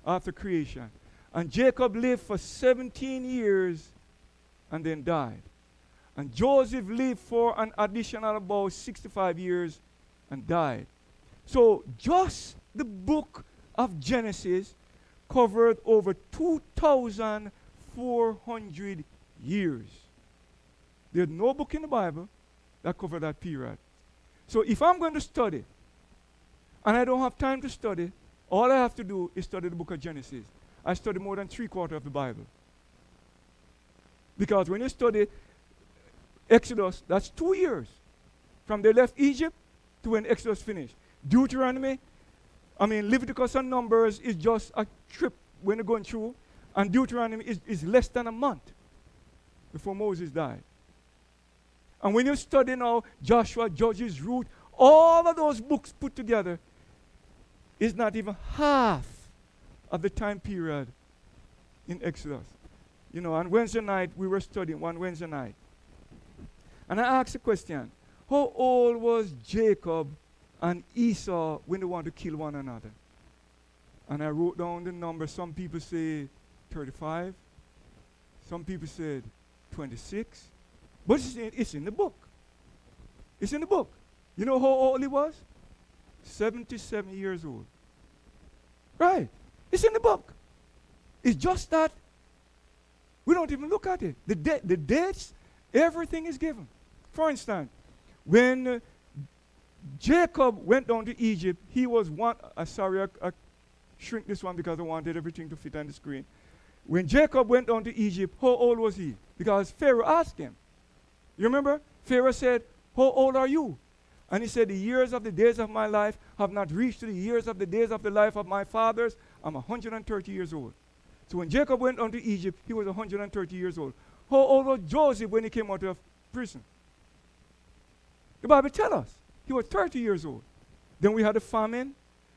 after creation. And Jacob lived for 17 years and then died. And Joseph lived for an additional about 65 years and died. So just the book of Genesis covered over 2,400 years. There's no book in the Bible that covered that period. So if I'm going to study, and I don't have time to study, all I have to do is study the book of Genesis. I study more than 3/4 of the Bible. Because when you study Exodus, that's 2 years. From they left Egypt to when Exodus finished. Deuteronomy, Leviticus and Numbers is just a trip when you're going through. And Deuteronomy is less than a month before Moses died. And when you study now Joshua, Judges, Ruth, all of those books put together is not even half of the time period in Exodus. You know, on Wednesday night, we were studying one Wednesday night. And I asked the question, how old was Jacob and Esau when they wanted to kill one another? And I wrote down the number. Some people say 35. Some people said 26. But it's in the book. It's in the book. You know how old he was? 77 years old. Right. It's in the book. It's just that we don't even look at it. The dates, everything is given. For instance, when Jacob went down to Egypt, he was one. Sorry, I shrink this one because I wanted everything to fit on the screen. When Jacob went down to Egypt, how old was he? Because Pharaoh asked him. You remember? Pharaoh said, how old are you? And he said, the years of the days of my life have not reached to the years of the days of the life of my fathers. I'm 130 years old. So when Jacob went down to Egypt, he was 130 years old. How old was Joseph when he came out of prison? The Bible tells us he was 30 years old. Then we had a famine,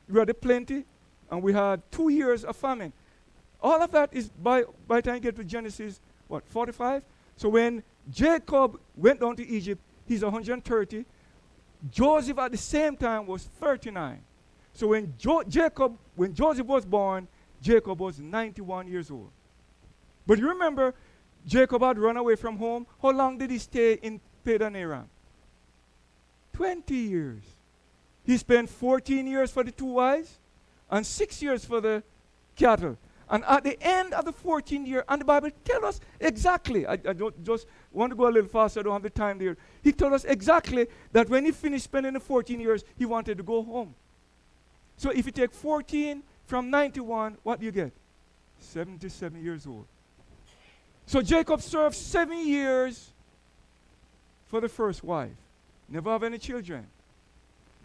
we had a plenty, and we had 2 years of famine. All of that is by the time you get to Genesis, 45? So when Jacob went down to Egypt, he's 130. Joseph at the same time was 39. So when Joseph was born, Jacob was 91 years old. But you remember, Jacob had run away from home. How long did he stay in Padan Aram? 20 years. He spent 14 years for the 2 wives and 6 years for the cattle. And at the end of the 14th year, and the Bible tells us exactly, I don't just want to go a little faster, I don't have the time there. He told us exactly that when he finished spending the 14 years, he wanted to go home. So if you take 14 from 91, what do you get? 77 years old. So Jacob served 7 years for the first wife. Never have any children.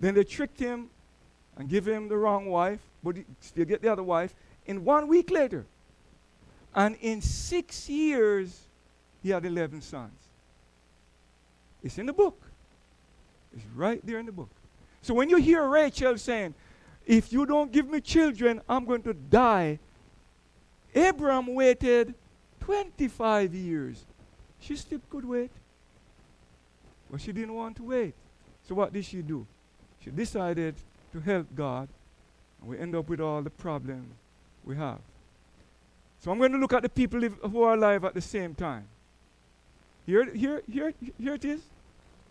Then they tricked him and give him the wrong wife, but he still get the other wife. In 1 week later, and in 6 years, he had 11 sons. It's in the book. It's right there in the book. So when you hear Rachel saying, if you don't give me children, I'm going to die. Abraham waited 25 years. She still could wait. But she didn't want to wait. So what did she do? She decided to help God. And we end up with all the problems we have. So I'm going to look at the people who are alive at the same time. Here it is.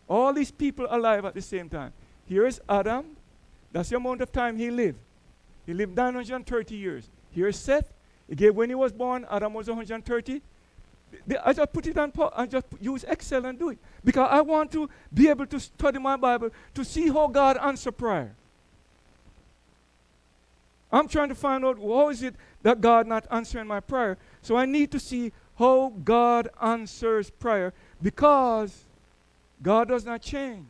All these people alive at the same time. Here is Adam. That's the amount of time he lived. He lived 930 years. Here is Seth. Again, when he was born, Adam was 130. I just put it on and just use Excel and do it. Because I want to be able to study my Bible to see how God answers prayer. I'm trying to find out how is it that God not answering my prayer. So I need to see how God answers prayer because God does not change.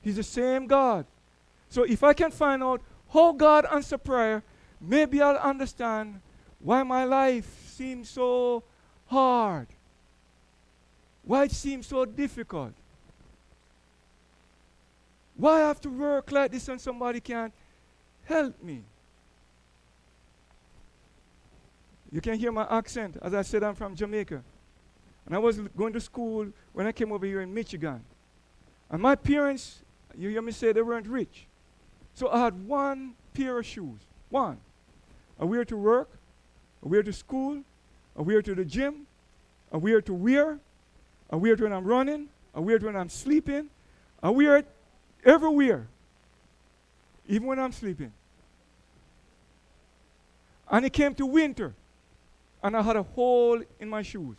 He's the same God. So if I can find out how God answers prayer, maybe I'll understand why my life seems so hard, why it seems so difficult, why I have to work like this and somebody can't help me. You can hear my accent. As I said, I'm from Jamaica. And I was going to school when I came over here in Michigan. And my parents, you hear me say, they weren't rich. So I had one pair of shoes. One. I wear to work, I wear to school, I wear to the gym, I wear to wear, I wear it when I'm running, I wear it when I'm sleeping, I wear it everywhere, even when I'm sleeping. And it came to winter, and I had a hole in my shoes.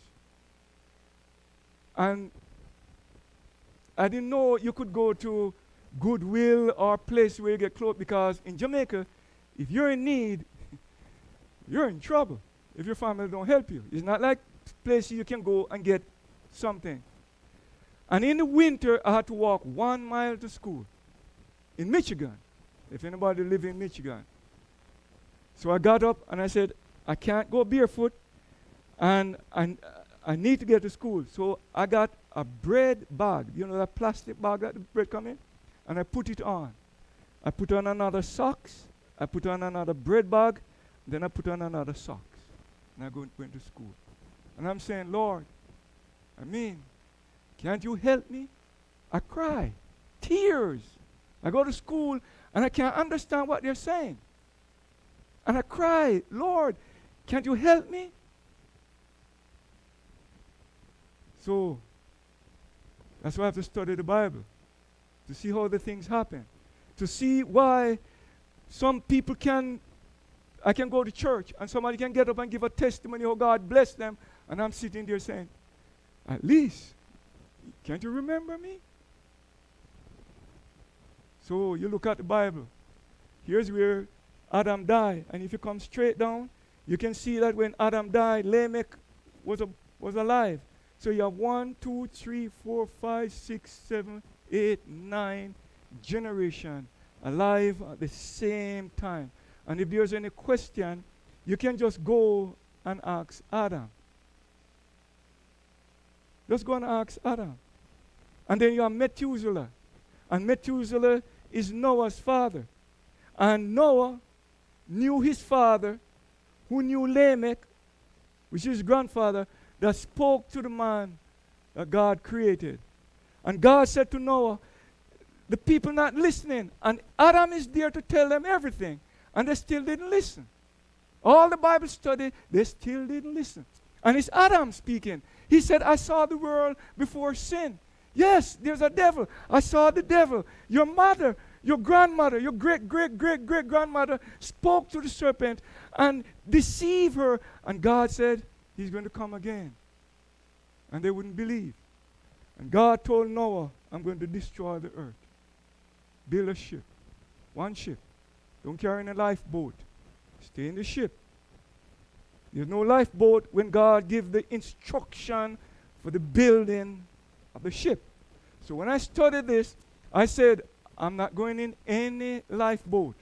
And I didn't know you could go to Goodwill or a place where you get clothes, because in Jamaica, if you're in need, you're in trouble if your family don't help you. It's not like places you can go and get something. And in the winter, I had to walk 1 mile to school in Michigan, if anybody live in Michigan. So I got up and I said, I can't go barefoot, and I need to get to school. So I got a bread bag, you know, that plastic bag that the bread come in, and I put it on. I put on another socks, I put on another bread bag, then I put on another socks, and I went to school. And I'm saying, Lord, can't you help me? I cry, tears. I go to school, and I can't understand what they're saying. And I cry, Lord, can't you help me? So, that's why I have to study the Bible, to see how the things happen, to see why some people I can go to church and somebody can get up and give a testimony how God blessed them, and I'm sitting there saying, at least, can't you remember me? So you look at the Bible. Here's where Adam died, and if you come straight down, you can see that when Adam died, Lamech was alive. So you have 1, 2, 3, 4, 5, 6, 7, 8, 9 generations alive at the same time. And if there's any question, you can just go and ask Adam. Just go and ask Adam. And then you have Methuselah. And Methuselah is Noah's father. And Noah knew his father, who knew Lamech, which is his grandfather, that spoke to the man that God created. And God said to Noah, the people not listening. And Adam is there to tell them everything. And they still didn't listen. All the Bible study, they still didn't listen. And it's Adam speaking. He said, I saw the world before sin. Yes, there's a devil. I saw the devil. Your mother, your grandmother, your great-great-great-great-grandmother spoke to the serpent and deceived her. And God said, he's going to come again. And they wouldn't believe. And God told Noah, I'm going to destroy the earth. Build a ship. One ship. Don't carry in a lifeboat. Stay in the ship. There's no lifeboat when God gives the instruction for the building of the ship. So when I studied this, I said, I'm not going in any lifeboat.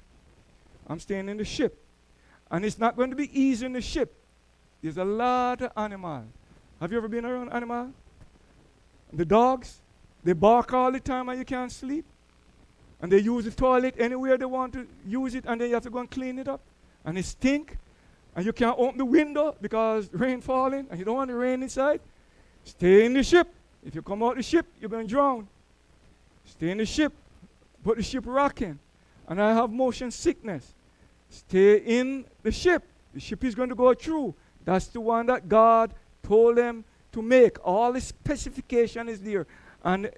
I'm staying in the ship. And it's not going to be easy in the ship. There's a lot of animals. Have you ever been around animals? The dogs, they bark all the time and you can't sleep. And they use the toilet anywhere they want to use it, and then you have to go and clean it up. And it stink. And you can't open the window because rain falling, and you don't want the rain inside. Stay in the ship. If you come out the ship, you're going to drown. Stay in the ship. Put the ship rocking. And I have motion sickness. Stay in the ship. The ship is going to go through. That's the one that God told them to make. All the specification is there. And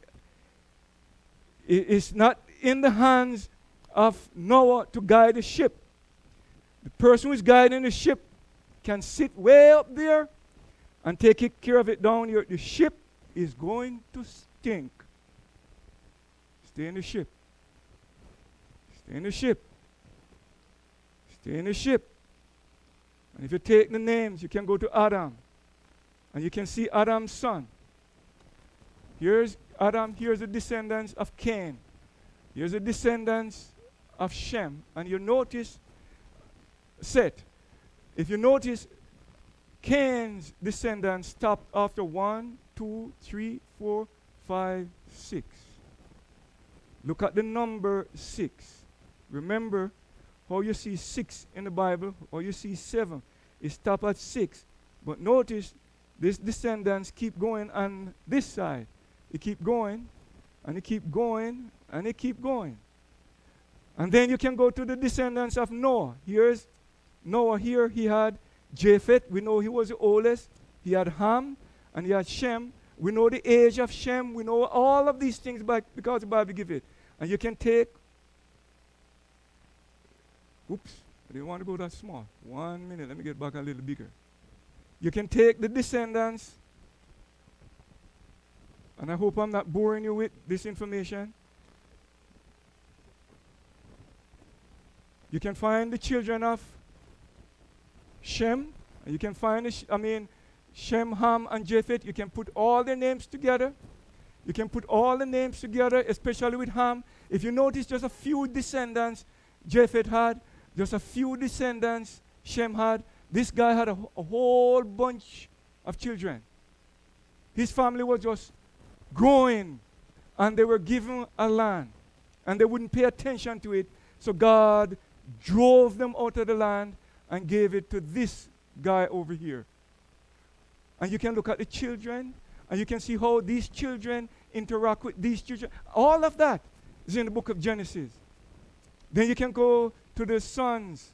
it's not in the hands of Noah to guide the ship. The person who is guiding the ship can sit way up there and take care of it down here. The ship is going to stink. Stay in the ship. Stay in the ship. Stay in the ship. And if you take the names, you can go to Adam. And you can see Adam's son. Here's Adam, here's the descendants of Cain. Here's the descendants of Shem. And you notice Seth. If you notice, Cain's descendants stopped after 1, 2, 3, 4, 5, 6. Look at the number 6. Remember how you see 6 in the Bible, or you see 7. It stops at 6. But notice, these descendants keep going on this side. They keep going, and they keep going, and they keep going. And then you can go to the descendants of Noah. Here's Noah here. He had Japheth. We know he was the oldest. He had Ham, and he had Shem. We know the age of Shem. We know all of these things because the Bible gives it. And you can take, oops, I didn't want to go that small. 1 minute, let me get back a little bigger. You can take the descendants, and I hope I'm not boring you with this information. You can find the children of Shem, and you can find, Shem, Ham, and Japheth. You can put all their names together. You can put all the names together, especially with Ham. If you notice, just a few descendants Japheth had, just a few descendants Shem had. This guy had a whole bunch of children. His family was just growing, and they were given a land, and they wouldn't pay attention to it. So God drove them out of the land and gave it to this guy over here. And you can look at the children, and you can see how these children interact with these children. All of that is in the book of Genesis. Then you can go to the sons.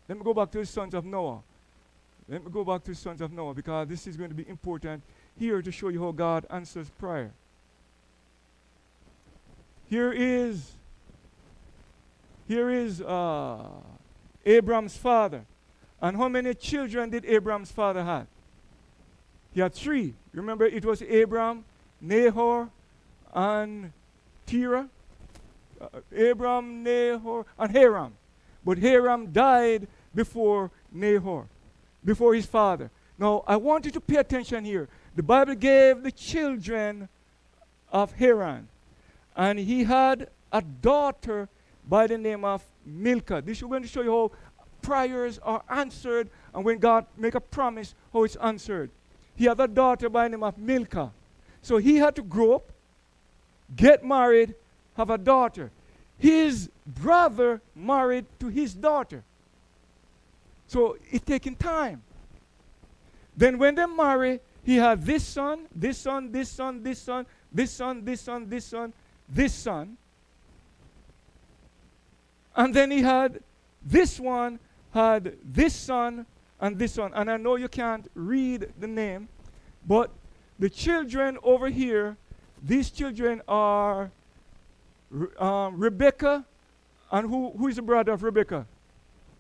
Let me go back to the sons of Noah. Let me go back to the sons of Noah, because this is going to be important here to show you how God answers prayer. Here is Abraham's father. And how many children did Abraham's father have? He had 3. Remember, it was Abraham, Nahor, and Terah. Abraham, Nahor, and Haram. But Haram died before Nahor, before his father. Now, I want you to pay attention here. The Bible gave the children of Haran, and he had a daughter by the name of Milcah. This is going to show you how prayers are answered, and when God make a promise, how it's answered. He had a daughter by the name of Milcah. So he had to grow up, get married, have a daughter. His brother married to his daughter. So it's taking time. Then when they marry, he had this son, this son, this son, this son, this son, this son, this son, this son. And then he had this one, had this son, and this one. And I know you can't read the name, but the children over here, these children are Rebecca, and who is the brother of Rebecca?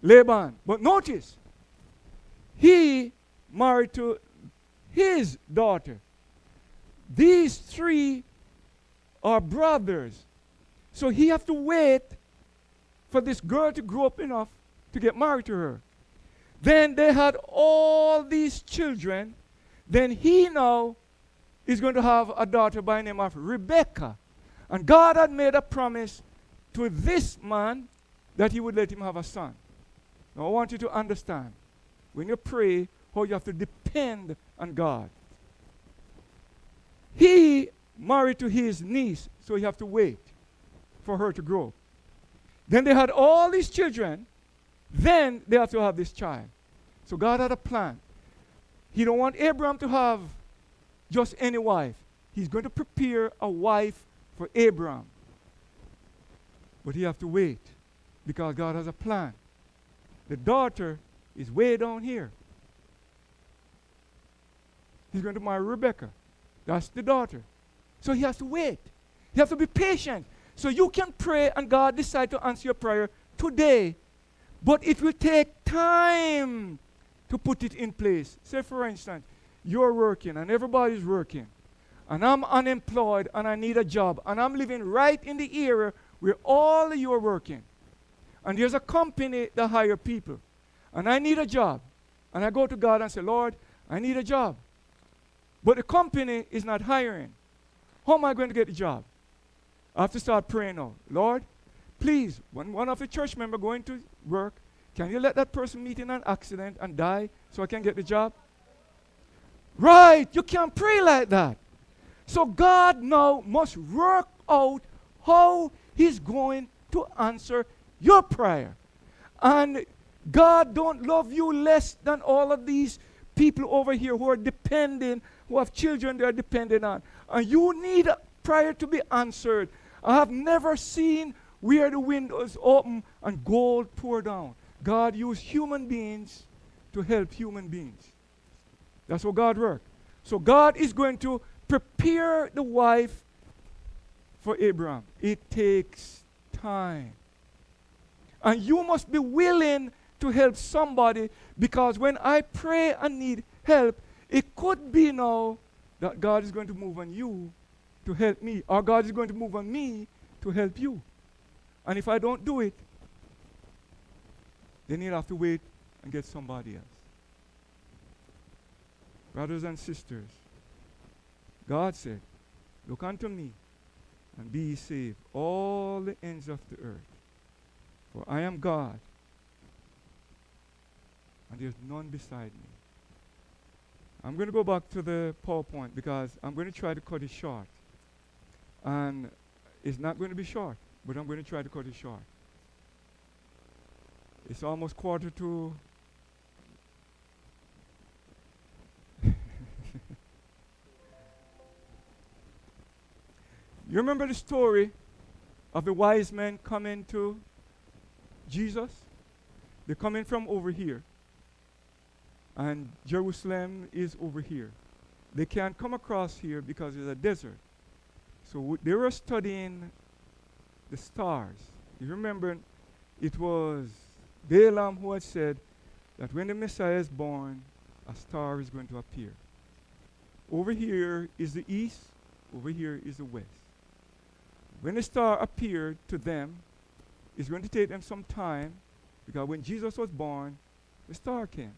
Laban. But notice, he married to his daughter. These 3 are brothers. So he have to wait for this girl to grow up enough to get married to her. Then they had all these children. Then he now is going to have a daughter by the name of Rebecca. And God had made a promise to this man that he would let him have a son. Now I want you to understand, when you pray, how you have to depend on God. He married to his niece, so you have to wait for her to grow. Then they had all these children. Then they have to have this child. So God had a plan. He don't want Abraham to have just any wife. He's going to prepare a wife for Abraham. But he have to wait, because God has a plan. The daughter is way down here. He's going to marry Rebecca. That's the daughter. So he has to wait. You have to be patient. So you can pray and God decide to answer your prayer today. But it will take time to put it in place. Say, for instance, you're working and everybody's working. And I'm unemployed and I need a job. And I'm living right in the area where all of you are working. And there's a company that hire people. And I need a job. And I go to God and say, Lord, I need a job. But the company is not hiring. How am I going to get the job? I have to start praying now. Lord, please, when one of the church members going to work, Can you let that person meet in an accident and die so I can get the job? Right, you can't pray like that. So God now must work out how he's going to answer your prayer. And God don't love you less than all of these people over here who are depending, who have children they are dependent on. And you need a prayer to be answered. I have never seen where the windows open and gold pour down. God used human beings to help human beings. That's how God works. So God is going to prepare the wife for Abraham. It takes time. And you must be willing to help somebody, because when I pray and need help, it could be now that God is going to move on you to help me, or God is going to move on me to help you. And if I don't do it, then you'll have to wait and get somebody else. Brothers and sisters, God said, look unto me and be ye saved, all the ends of the earth. For I am God, and there's none beside me. I'm going to go back to the PowerPoint because I'm going to try to cut it short. And it's not going to be short, but I'm going to try to cut it short. It's almost 1:45. You remember the story of the wise men coming to Jesus? They're coming from over here. And Jerusalem is over here. They can't come across here because it's a desert. So they were studying the stars. You remember, it was Balaam who had said that when the Messiah is born, a star is going to appear. Over here is the east, over here is the west. When the star appeared to them, it's going to take them some time, because when Jesus was born, the star came.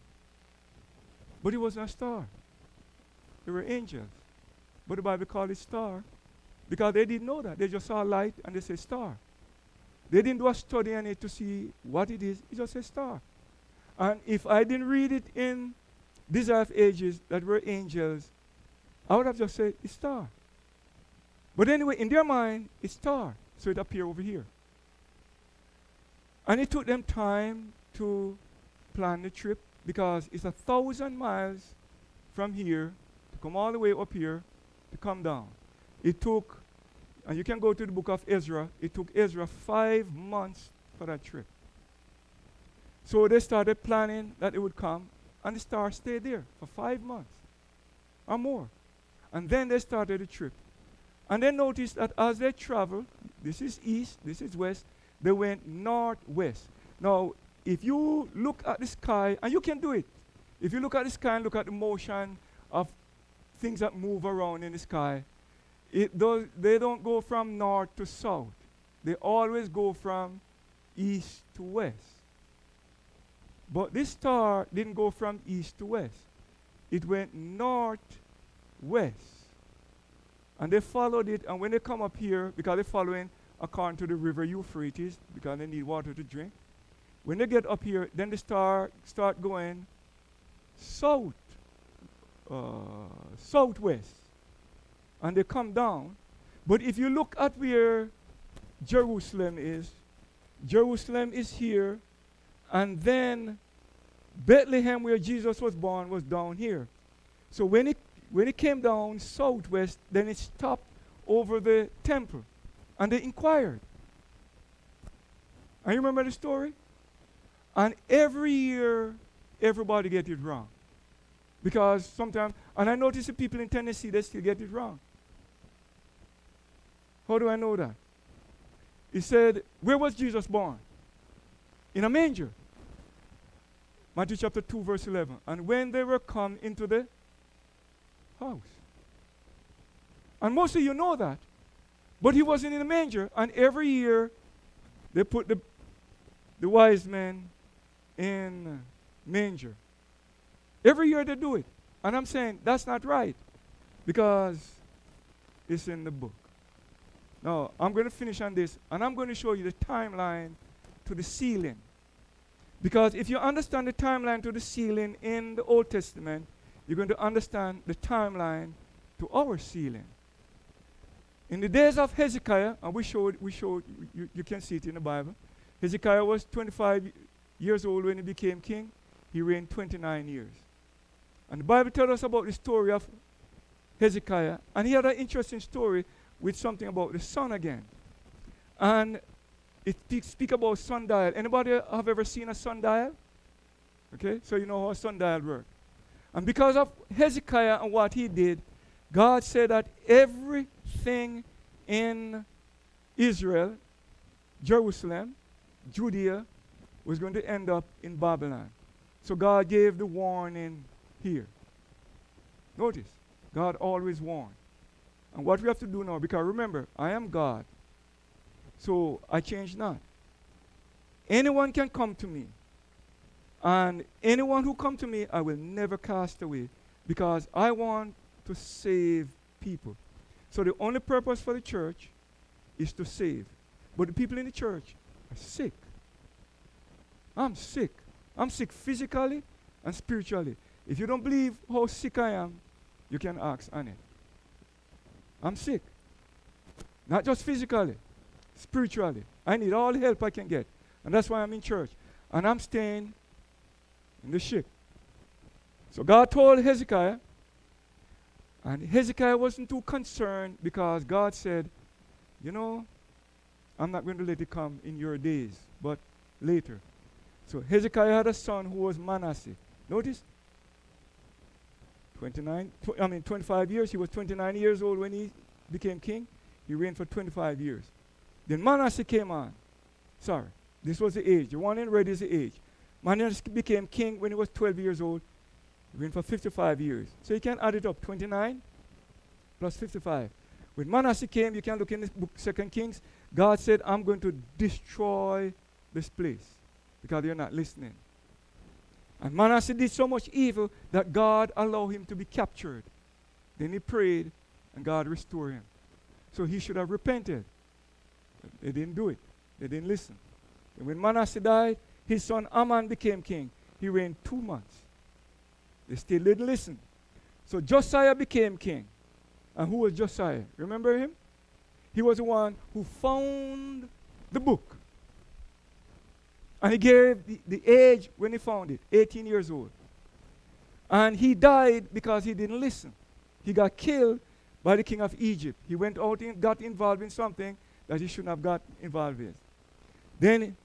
But it wasn't a star. They were angels. But the Bible called it star because they didn't know that. They just saw a light and they said star. They didn't do a study on it to see what it is. It just said star. And if I didn't read it in Desire of Ages that were angels, I would have just said it's star. But anyway, in their mind, it's star. So it appeared over here. And it took them time to plan the trip, because it's 1,000 miles from here to come all the way up here to come down. It took, and you can go to the book of Ezra, it took Ezra 5 months for that trip. So they started planning that it would come, and the star stayed there for 5 months or more. And then they started the trip. And they noticed that as they traveled, this is east, this is west, they went northwest. Now, if you look at the sky, and you can do it, if you look at the sky and look at the motion of things that move around in the sky, they don't go from north to south. They always go from east to west. But this star didn't go from east to west. It went north, west. And they followed it, and when they come up here, because they're following according to the river Euphrates, because they need water to drink, when they get up here, then the star start going south, southwest, and they come down. But if you look at where Jerusalem is here, and then Bethlehem, where Jesus was born, was down here. So when it came down southwest, then it stopped over the temple, and they inquired. And you remember the story? And every year, everybody get it wrong. Because sometimes, and I notice the people in Tennessee, they still get it wrong. How do I know that? He said, where was Jesus born? In a manger. Matthew chapter 2, verse 11. And when they were come into the house. And most of you know that. But he wasn't in a manger. And every year, they put the wise men in manger. Every year they do it. And I'm saying that's not right, because it's in the book. Now, I'm going to finish on this, and I'm going to show you the timeline to the sealing. Because if you understand the timeline to the sealing in the Old Testament, you're going to understand the timeline to our sealing. In the days of Hezekiah, and you can see it in the Bible, Hezekiah was 25 years old when he became king. He reigned 29 years. And the Bible tells us about the story of Hezekiah. And he had an interesting story with something about the sun again. And it speaks about sundial. Anybody have ever seen a sundial? Okay, so you know how a sundial works. And because of Hezekiah and what he did, God said that everything in Israel, Jerusalem, Judea, was going to end up in Babylon. So God gave the warning here. Notice, God always warned. And what we have to do now, because remember, I am God, so I change not. Anyone can come to me, and anyone who comes to me, I will never cast away, because I want to save people. So the only purpose for the church is to save. But the people in the church are sick. I'm sick. I'm sick physically and spiritually. If you don't believe how sick I am, you can ask Annie. I'm sick. Not just physically, spiritually. I need all the help I can get. And that's why I'm in church. And I'm staying in the ship. So God told Hezekiah, and Hezekiah wasn't too concerned because God said, you know, I'm not going to let it come in your days, but later. So Hezekiah had a son who was Manasseh. Notice, 25 years. He was 29 years old when he became king. He reigned for 25 years. Then Manasseh came on. Sorry, this was the age. The one in red is the age. Manasseh became king when he was 12 years old. He reigned for 55 years. So you can add it up, 29 plus 55. When Manasseh came, you can look in this book, 2 Kings. God said, I'm going to destroy this place because you're not listening. And Manasseh did so much evil that God allowed him to be captured. Then he prayed, and God restored him. So he should have repented. But they didn't do it. They didn't listen. And when Manasseh died, his son Amon became king. He reigned 2 months. They still didn't listen. So Josiah became king. And who was Josiah? Remember him? He was the one who found the book. And he gave the age when he found it, 18 years old. And he died because he didn't listen. He got killed by the king of Egypt. He went out and got involved in something that he shouldn't have got involved with. Then,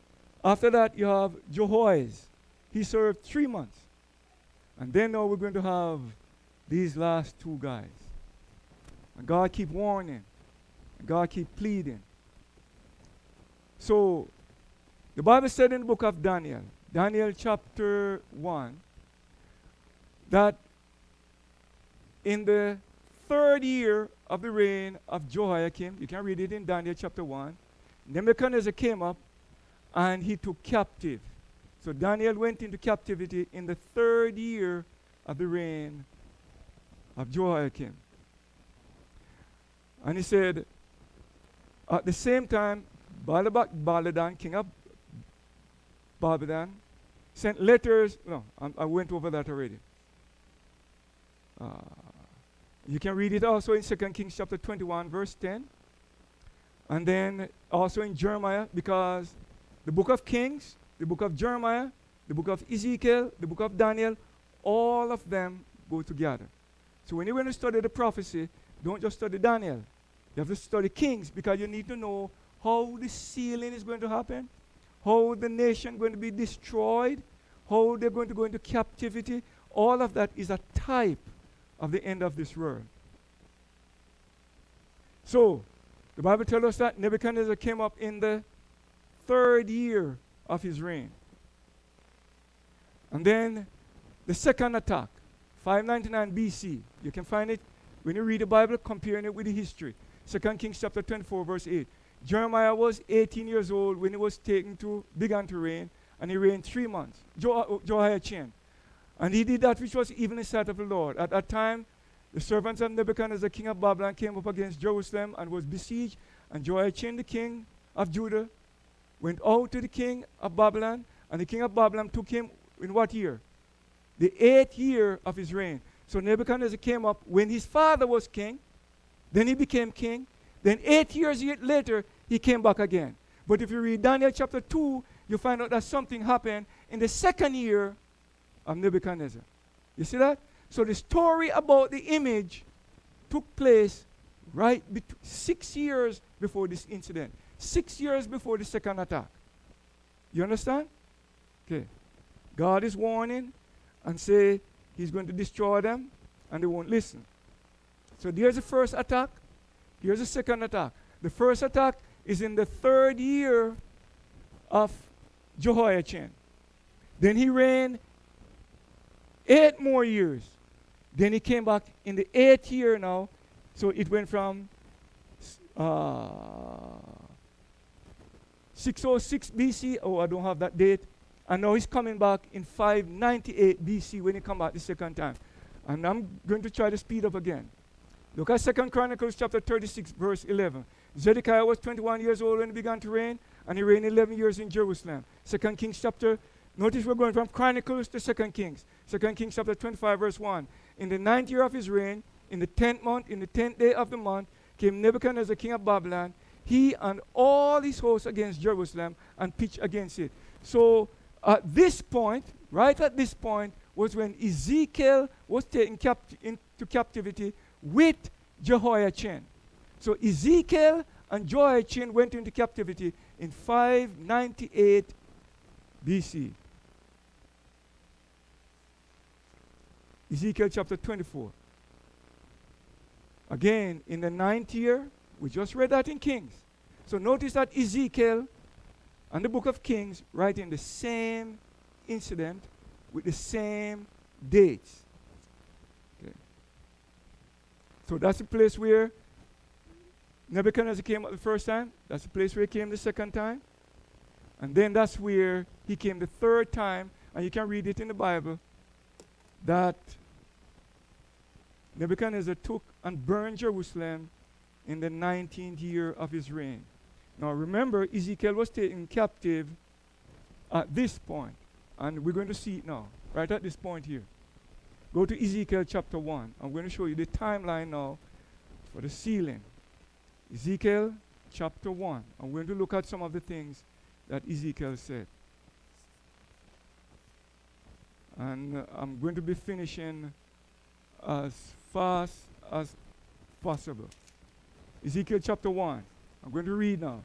after that, you have Jehoiaz. He served 3 months. And then now we're going to have these last two guys. And God keep warning. And God keep pleading. So, the Bible said in the book of Daniel, Daniel chapter 1, that in the 3rd year of the reign of Jehoiakim, you can read it in Daniel chapter 1, Nebuchadnezzar came up and he took captive. So Daniel went into captivity in the 3rd year of the reign of Jehoiakim. And he said, at the same time, Baladan, king of Babylon, sent letters. No, I went over that already. You can read it also in 2 Kings chapter 21, verse 10. And then also in Jeremiah, because the book of Kings, the book of Jeremiah, the book of Ezekiel, the book of Daniel, all of them go together. So when you're going to study the prophecy, don't just study Daniel. You have to study Kings because you need to know how the sealing is going to happen, how the nation is going to be destroyed, how they're going to go into captivity. All of that is a type of the end of this world. So, the Bible tells us that Nebuchadnezzar came up in the 3rd year of his reign. And then the second attack, 599 BC. You can find it when you read the Bible, comparing it with the history. 2 Kings chapter 24, verse 8. Jeremiah was 18 years old when he was began to reign, and he reigned 3 months. Jehoiachin. And he did that which was evil in the sight of the Lord. At that time, the servants of Nebuchadnezzar, king of Babylon, came up against Jerusalem and was besieged. And Jehoiachin, the king of Judah, went out to the king of Babylon And the king of Babylon took him in what year? The 8th year of his reign. So Nebuchadnezzar came up when his father was king. Then he became king. Then 8 years later, he came back again. But if you read Daniel chapter 2, you find out that something happened in the 2nd year of Nebuchadnezzar. You see that? So the story about the image took place right 6 years before this incident. 6 years before the second attack. You understand? Okay. God is warning and say he's going to destroy them and they won't listen. So there's the first attack. Here's the second attack. The first attack is in the 3rd year of Jehoiachin. Then he reigned 8 more years. Then he came back in the 8th year now. So it went from 606 BC. Oh, I don't have that date. And now he's coming back in 598 BC when he come back the second time. And I'm going to try to speed up again. Look at 2 Chronicles chapter 36, verse 11. Zedekiah was 21 years old when he began to reign, and he reigned 11 years in Jerusalem. 2 Kings chapter, notice we're going from Chronicles to 2 Kings. 2 Kings chapter 25, verse 1. In the 9th year of his reign, in the 10th month, in the 10th day of the month, came Nebuchadnezzar, king of Babylon, he and all his hosts against Jerusalem, and pitched against it. So at this point, right at this point, was when Ezekiel was taken into captivity with Jehoiachin. So Ezekiel and Jehoiachin went into captivity in 598 BC. Ezekiel chapter 24. Again, in the 9th year, we just read that in Kings. So notice that Ezekiel and the book of Kings write in the same incident with the same dates. Okay. So that's the place where Nebuchadnezzar came up the first time. That's the place where he came the second time. And then that's where he came the third time. And you can read it in the Bible that Nebuchadnezzar took and burned Jerusalem in the 19th year of his reign. Now remember, Ezekiel was taken captive at this point. And we're going to see it now, right at this point here. Go to Ezekiel chapter 1. I'm going to show you the timeline now for the sealing. Ezekiel chapter 1. I'm going to look at some of the things that Ezekiel said. And I'm going to be finishing as fast as possible. Ezekiel chapter 1. I'm going to read now.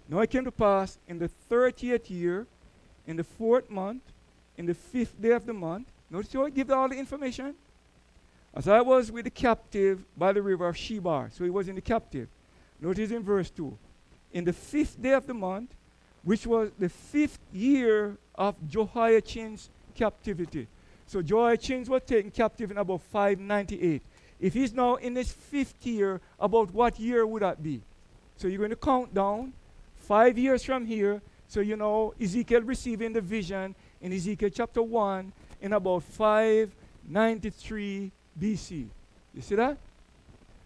Now it came to pass in the 30th year, in the 4th month, in the 5th day of the month. Notice how it gives all the information. As I was with the captive by the river of Shebar. So he was in the captive. Notice in verse 2. In the 5th day of the month, which was the 5th year of Jehoiachin's captivity. So Jehoiachin was taken captive in about 598. If he's now in his 5th year, about what year would that be? So you're going to count down 5 years from here. So you know Ezekiel receiving the vision in Ezekiel chapter 1 in about 593 BC. You see that?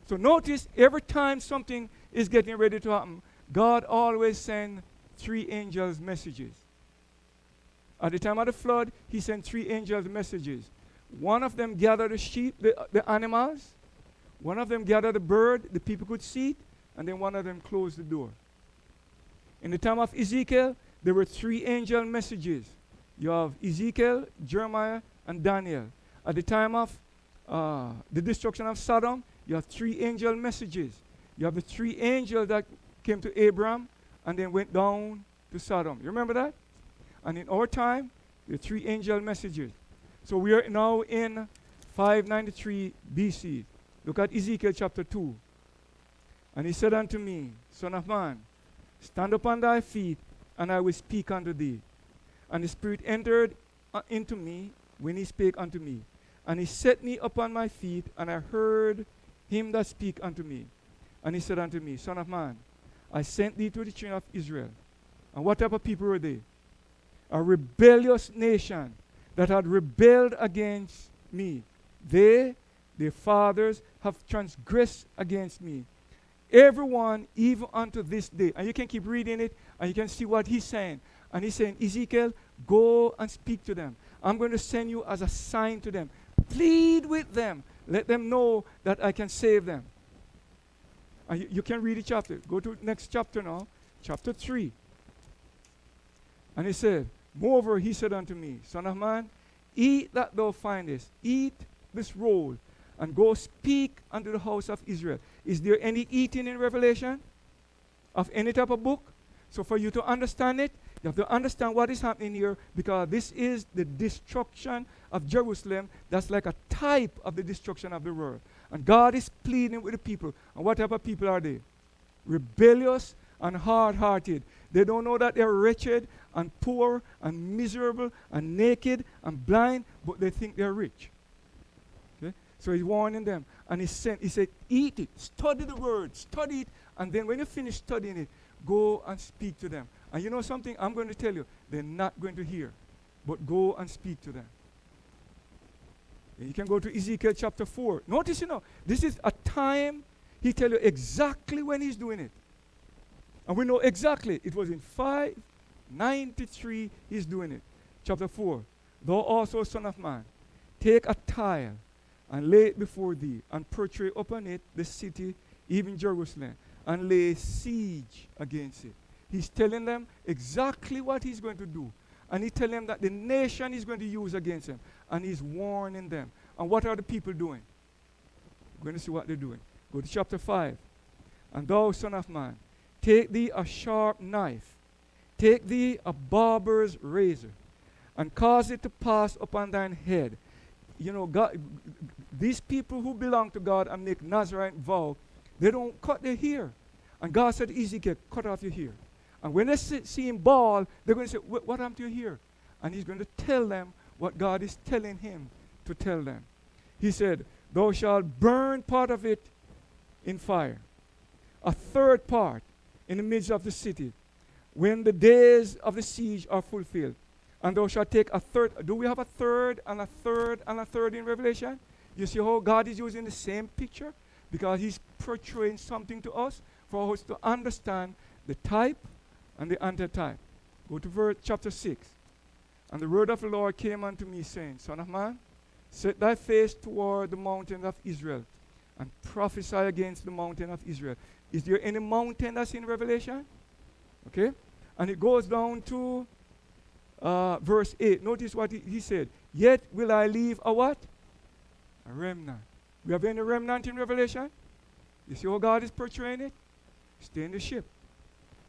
So notice every time something is getting ready to happen, God always sends 3 angels messages. At the time of the flood, he sent 3 angels messages. One of them gathered the sheep, the animals. One of them gathered the bird, the people could see it. And then one of them closed the door. In the time of Ezekiel, there were 3 angel messages. You have Ezekiel, Jeremiah, and Daniel. At the time of the destruction of Sodom, you have 3 angel messages. You have the 3 angels that came to Abraham and then went down to Sodom. You remember that? And in our time, there are 3 angel messages. So we are now in 593 BC. Look at Ezekiel chapter 2. And he said unto me, Son of man, stand upon thy feet, and I will speak unto thee. And the Spirit entered into me when he spake unto me. And he set me upon my feet, and I heard him that speak unto me. And he said unto me, Son of man, I sent thee to the children of Israel. And what type of people were they? A rebellious nation that had rebelled against me. They, their fathers, have transgressed against me. Everyone, even unto this day. And you can keep reading it, and you can see what he's saying. And he's saying, Ezekiel, go and speak to them. I'm going to send you as a sign to them. Plead with them. Let them know that I can save them. And you can read the chapter. Go to next chapter now. Chapter 3. And he said, moreover, he said unto me, Son of man, eat that thou findest. Eat this roll and go speak unto the house of Israel. Is there any eating in Revelation of any type of book? So for you to understand it, you have to understand what is happening here, because this is the destruction of Jerusalem. That's like a type of the destruction of the world. And God is pleading with the people. And what type of people are they? Rebellious and hard-hearted. They don't know that they're wretched and poor and miserable and naked and blind, but they think they're rich. Okay? So he's warning them. And he said, eat it, study the word, study it, and then when you finish studying it, go and speak to them. And you know something? I'm going to tell you, they're not going to hear, but go and speak to them. And you can go to Ezekiel chapter 4. Notice, this is a time he tell you exactly when he's doing it. And we know exactly, it was in 593 he's doing it. Chapter 4. Thou also, son of man, take a tile and lay it before thee, and portray upon it the city, even Jerusalem, and lay siege against it. He's telling them exactly what he's going to do. And he's telling them that the nation is going to use against him. And he's warning them. And what are the people doing? We're going to see what they're doing. Go to chapter 5. And thou, son of man, take thee a sharp knife, take thee a barber's razor, and cause it to pass upon thine head. God, these people who belong to God and make Nazarite vow, they don't cut their hair. And God said to Ezekiel, cut off your hair. And when they see him bald, they're going to say, what happened to your hair? And he's going to tell them what God is telling him to tell them. He said, thou shalt burn part of it in fire, a third part in the midst of the city, when the days of the siege are fulfilled. And thou shalt take a third. Do we have a third and a third and a third in Revelation? You see how God is using the same picture? Because he's portraying something to us for us to understand the type and the antitype. Go to chapter 6. And the word of the Lord came unto me, saying, Son of man, set thy face toward the mountain of Israel, and prophesy against the mountain of Israel. Is there any mountain that's in Revelation? Okay? And it goes down to verse 8. Notice what he said. Yet will I leave a what? A remnant. We have any remnant in Revelation? You see how God is portraying it? Stay in the ship.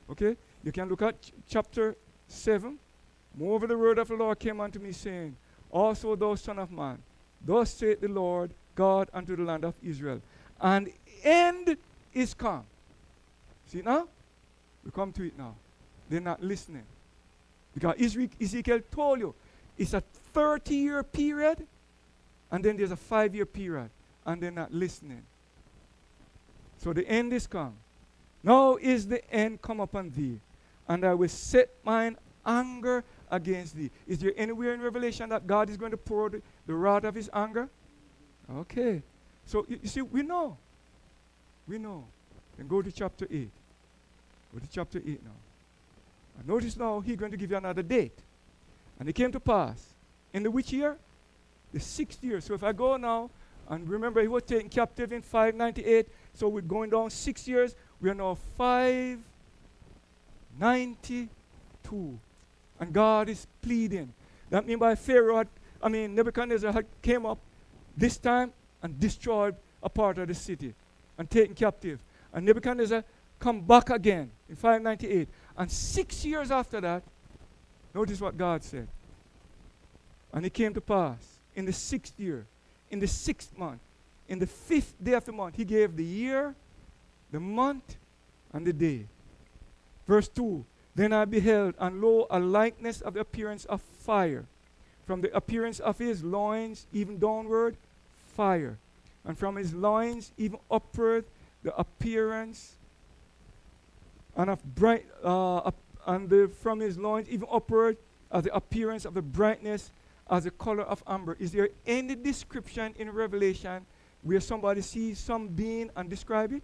Okay? You can look at chapter 7. Moreover, the word of the Lord came unto me, saying, also thou son of man, thus saith the Lord God unto the land of Israel, and end is come. See now? We come to it now. They're not listening. Because Ezekiel told you, it's a 30-year period, and then there's a 5-year period, and they're not listening. So the end is come. Now is the end come upon thee, and I will set mine anger against thee. Is there anywhere in Revelation that God is going to pour the wrath of his anger? Okay. So you see, we know. We know. Then go to chapter 8. Go to chapter 8 now. And notice now, he's going to give you another date. And it came to pass. In the which year? The 6th year. So if I go now, and remember he was taken captive in 598, so we're going down 6 years. We are now 592. And God is pleading. That means by Nebuchadnezzar had came up this time and destroyed a part of the city and taken captive. And Nebuchadnezzar come back again in 598. And 6 years after that, notice what God said. And it came to pass in the 6th year, in the 6th month, in the 5th day of the month, he gave the year, the month, and the day. Verse 2. Then I beheld, and lo, a likeness of the appearance of fire. From the appearance of his loins, even downward, fire. And from his loins, even upward, the appearance, and of bright, from his loins, even upward, the appearance of the brightness, as the color of amber. Is there any description in Revelation where somebody sees some being and describe it?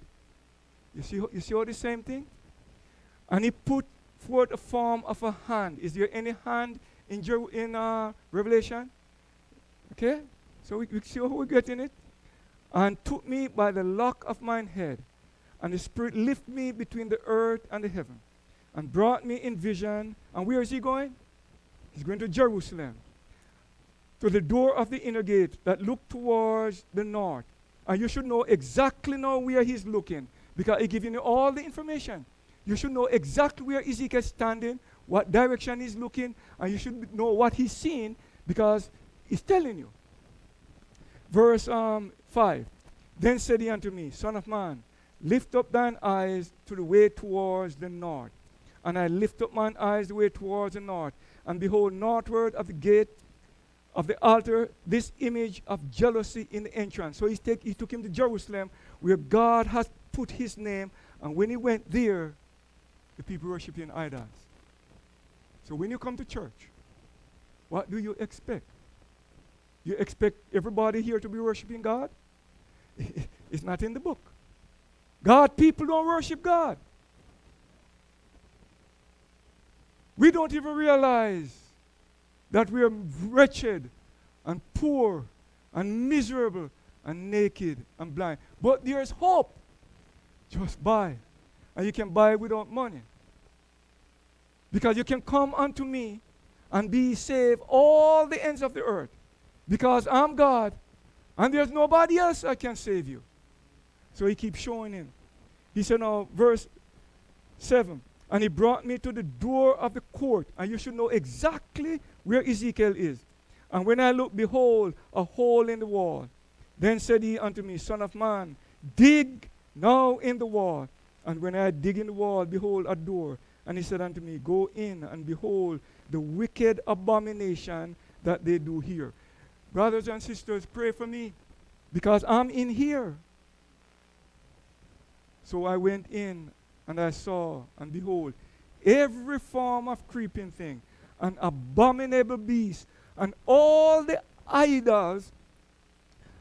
You see how the same thing? And he put forth a form of a hand. Is there any hand in Revelation? Okay? So we see how we're getting it. And took me by the lock of mine head, and the Spirit lifted me between the earth and the heaven, and brought me in vision. And where is he going? He's going to Jerusalem, to the door of the inner gate that looked towards the north. And you should know exactly now where he's looking, because he's giving you all the information. You should know exactly where Ezekiel is standing, what direction he's looking, and you should know what he's seeing, because he's telling you. Verse 5. Then said he unto me, Son of man, lift up thine eyes to the way towards the north. And I lift up mine eyes the way towards the north, and behold, northward of the gate of the altar, this image of jealousy in the entrance. So he took him to Jerusalem, where God has put his name, and when he went there, the people worshiping idols. So when you come to church, what do you expect? You expect everybody here to be worshiping God? It's not in the book. People don't worship God. We don't even realize that we are wretched and poor and miserable and naked and blind. But there's hope. Just buy. And you can buy without money. Because you can come unto me and be saved all the ends of the earth. Because I'm God, and there's nobody else that can save you. So he keeps showing him. He said now, verse 7, and he brought me to the door of the court, and you should know exactly where Ezekiel is. And when I looked, behold, a hole in the wall. Then said he unto me, Son of man, dig now in the wall. And when I dig in the wall, behold, a door. And he said unto me, Go in, and behold, the wicked abomination that they do here. Brothers and sisters, pray for me, because I'm in here. So I went in, and I saw, and behold, every form of creeping thing, an abominable beast, and all the idols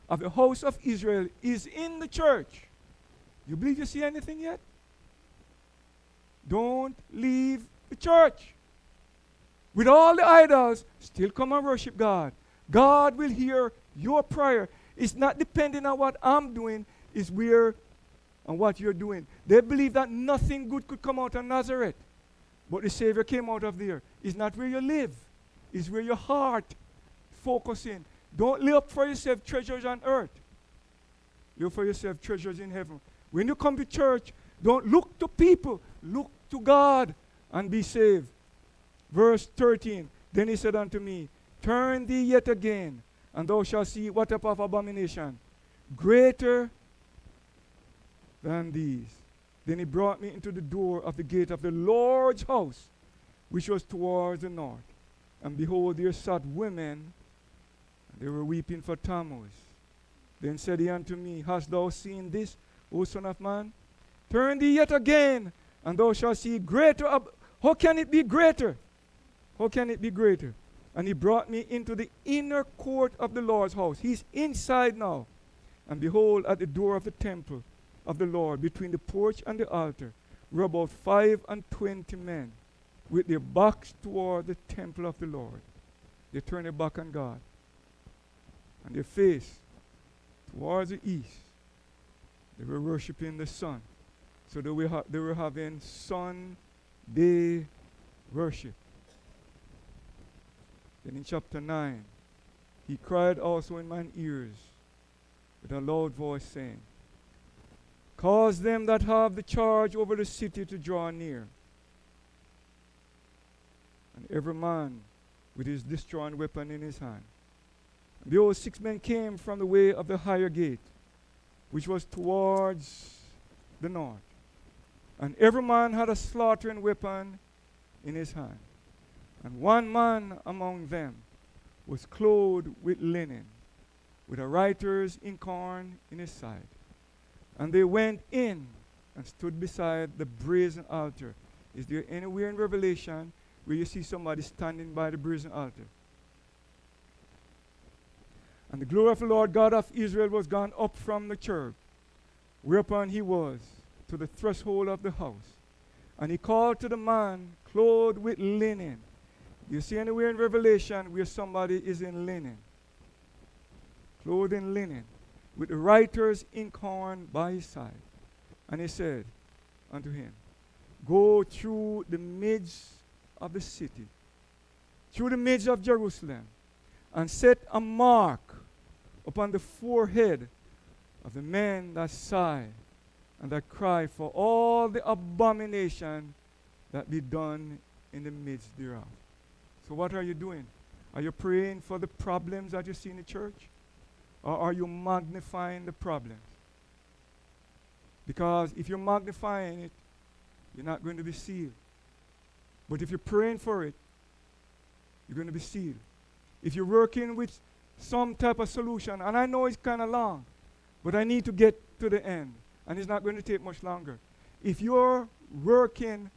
of the house of Israel is in the church. You believe you see anything yet? Don't leave the church. With all the idols, still come and worship God. God will hear your prayer. It's not depending on what I'm doing, it's where and what you're doing. They believe that nothing good could come out of Nazareth. But the Savior came out of there. It's not where you live. It's where your heart focusing. Don't lay up for yourself treasures on earth. Lay up for yourself treasures in heaven. When you come to church, don't look to people. Look to God and be saved. Verse 13. Then he said unto me, Turn thee yet again, and thou shalt see what type of abomination greater than these. Then he brought me into the door of the gate of the Lord's house, which was towards the north. And behold, there sat women, and they were weeping for Tammuz. Then said he unto me, Hast thou seen this, O son of man? Turn thee yet again, and thou shalt see greater. How can it be greater? How can it be greater? And he brought me into the inner court of the Lord's house. He's inside now. And behold, at the door of the temple of the Lord, between the porch and the altar, were about 25 men, with their backs toward the temple of the Lord. They turned their back on God, and their face towards the east. They were worshiping the sun. So they were having Sunday worship. Then in chapter 9, he cried also in mine ears with a loud voice, saying, Cause them that have the charge over the city to draw near, and every man with his destroying weapon in his hand. And behold, 6 men came from the way of the higher gate, which was towards the north. And every man had a slaughtering weapon in his hand. And one man among them was clothed with linen, with a writer's inkhorn in his side. And they went in and stood beside the brazen altar. Is there anywhere in Revelation where you see somebody standing by the brazen altar? And the glory of the Lord God of Israel was gone up from the cherub, whereupon he was to the threshold of the house. And he called to the man clothed with linen. You see anywhere in Revelation where somebody is in linen? Clothed in linen, with the writer's inkhorn by his side. And he said unto him, go through the midst of the city, through the midst of Jerusalem, and set a mark upon the forehead of the men that sigh and that cry for all the abomination that be done in the midst thereof. So what are you doing? Are you praying for the problems that you see in the church? Or are you magnifying the problems? Because if you're magnifying it, you're not going to be sealed. But if you're praying for it, you're going to be sealed. If you're working with some type of solution, and I know it's kind of long, but I need to get to the end, and it's not going to take much longer. If you're working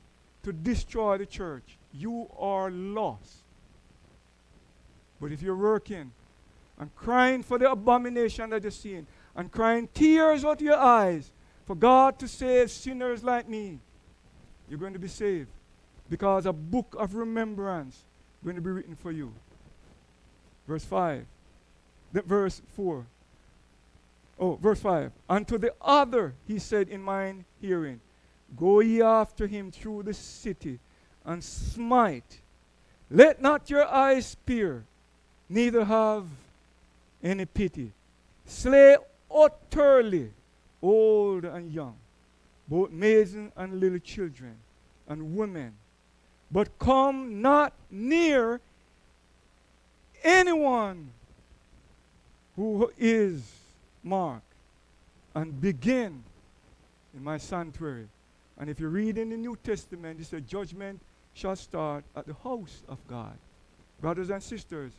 to destroy the church, you are lost. But if you're working and crying for the abomination that you're seeing, and crying tears out of your eyes for God to save sinners like me, you're going to be saved. Because a book of remembrance is going to be written for you. Verse 5. Verse 4. Oh, verse 5. And to the other he said in mine hearing, go ye after him through the city, and smite. Let not your eyes spear, neither have any pity. Slay utterly old and young, both maidens and little children, and women. But come not near anyone who is marked, and begin in my sanctuary. And if you read in the New Testament, it says judgment shall start at the house of God. Brothers and sisters,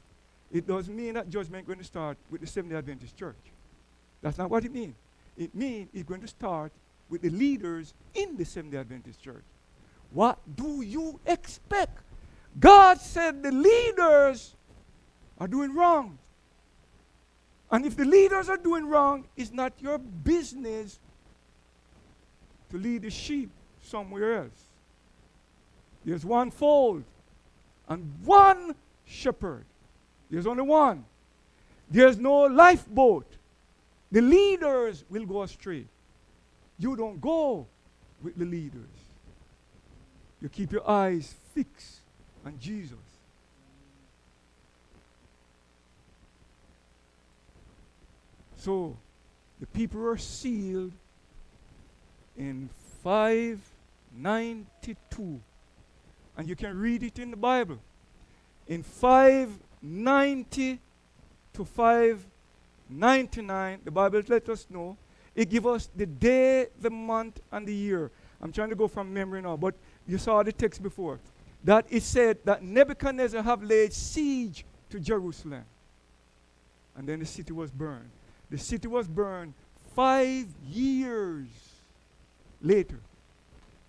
it doesn't mean that judgment is going to start with the Seventh-day Adventist church. That's not what it means. It means it's going to start with the leaders in the Seventh-day Adventist church. What do you expect? God said the leaders are doing wrong. And if the leaders are doing wrong, it's not your business to lead the sheep somewhere else. There's one fold and one shepherd. There's only one. There's no lifeboat. The leaders will go astray. You don't go with the leaders. You keep your eyes fixed on Jesus. So, the people were sealed in 592. And you can read it in the Bible. In 590 to 599, the Bible let us know, it gives us the day, the month, and the year. I'm trying to go from memory now, but you saw the text before. That it said that Nebuchadnezzar have laid siege to Jerusalem. And then the city was burned. The city was burned 5 years later,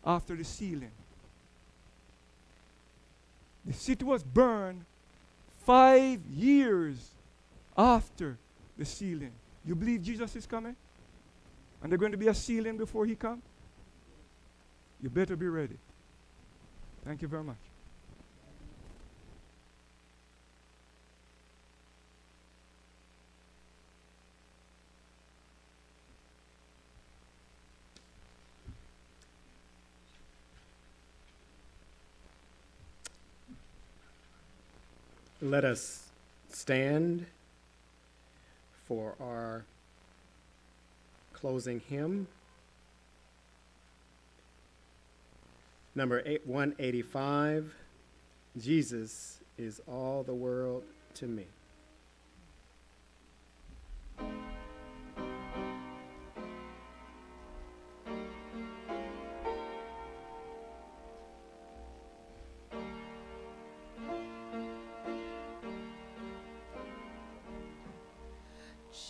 after the sealing. The city was burned 5 years after the sealing. You believe Jesus is coming? And there's going to be a sealing before he comes? You better be ready. Thank you very much. Let us stand for our closing hymn. Number 185, Jesus is all the world to me.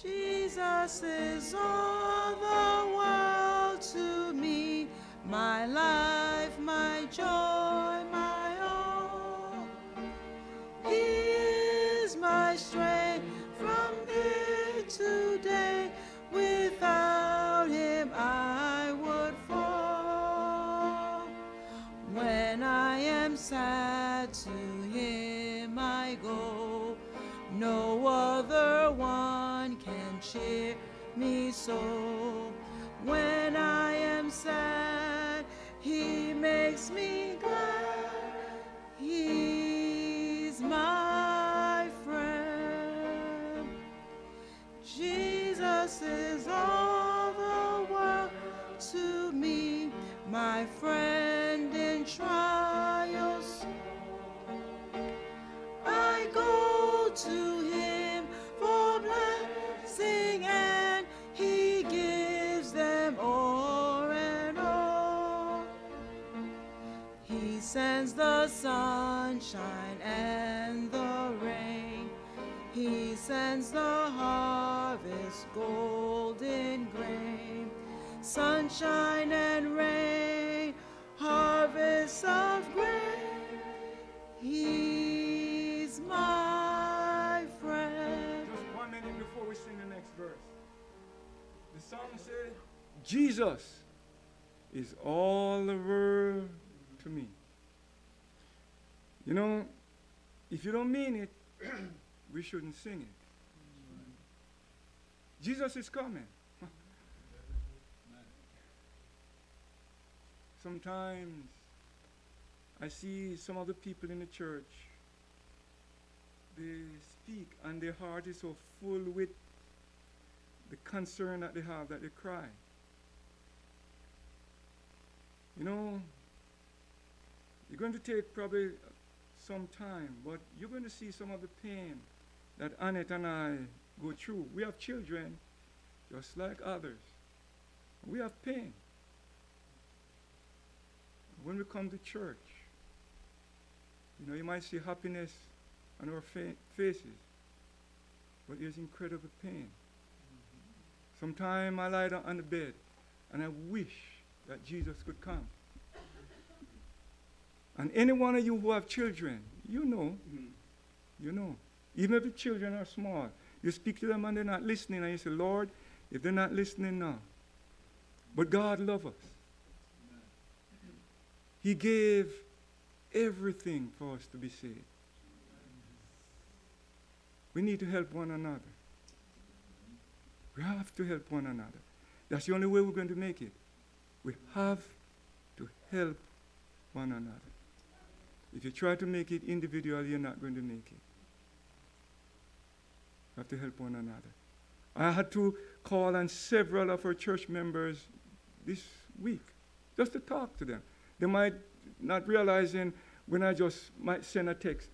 Jesus is all the world to me, my life, my joy, my all. He is my strength from day to day. Without him I would fall. cheer me so. When I am sad, he makes me glad. He's my friend. Jesus is all the world to me, my friend in trials. I go to him for blessing, and he gives them o'er and o'er. He sends the sunshine and the rain. He sends the harvest golden grain. Sunshine and rain, harvest of grain. He's my friend. Just 1 minute before we sing the next verse. The song said, Jesus is all the world to me. You know, if you don't mean it, we shouldn't sing it. Jesus is coming. Sometimes I see some of the people in the church, they speak and their heart is so full with the concern that they have that they cry. You know, you're going to take probably some time, but you're going to see some of the pain that Annette and I go through. We have children just like others. We have pain. When we come to church, you know, you might see happiness on our faces, but there's incredible pain. Sometimes I lie down on the bed and I wish that Jesus could come. And any one of you who have children, you know, even if the children are small, you speak to them and they're not listening, and you say, Lord, if they're not listening now. But God loves us. He gave everything for us to be saved. We need to help one another. We have to help one another. That's the only way we're going to make it. We have to help one another. If you try to make it individually, you're not going to make it. We have to help one another. I had to call on several of our church members this week just to talk to them. They might not realizing when I just might send a text.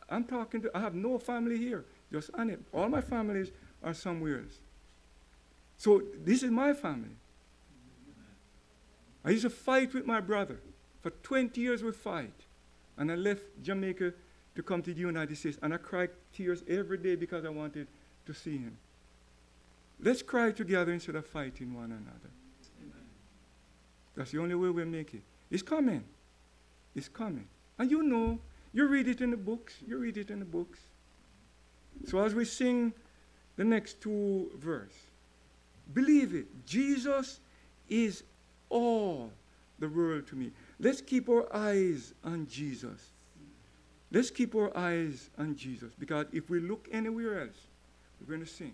I'm talking to, I have no family here, just Annette. All my families are somewhere else. So this is my family. I used to fight with my brother. For 20 years we fight. And I left Jamaica to come to the United States. And I cried tears every day because I wanted to see him. Let's cry together instead of fighting one another. Amen. That's the only way we'll make it. It's coming. It's coming. And you know, you read it in the books. You read it in the books. So as we sing the next two verses, believe it. Jesus is all the world to me. Let's keep our eyes on Jesus. Let's keep our eyes on Jesus. Because if we look anywhere else, we're going to sink.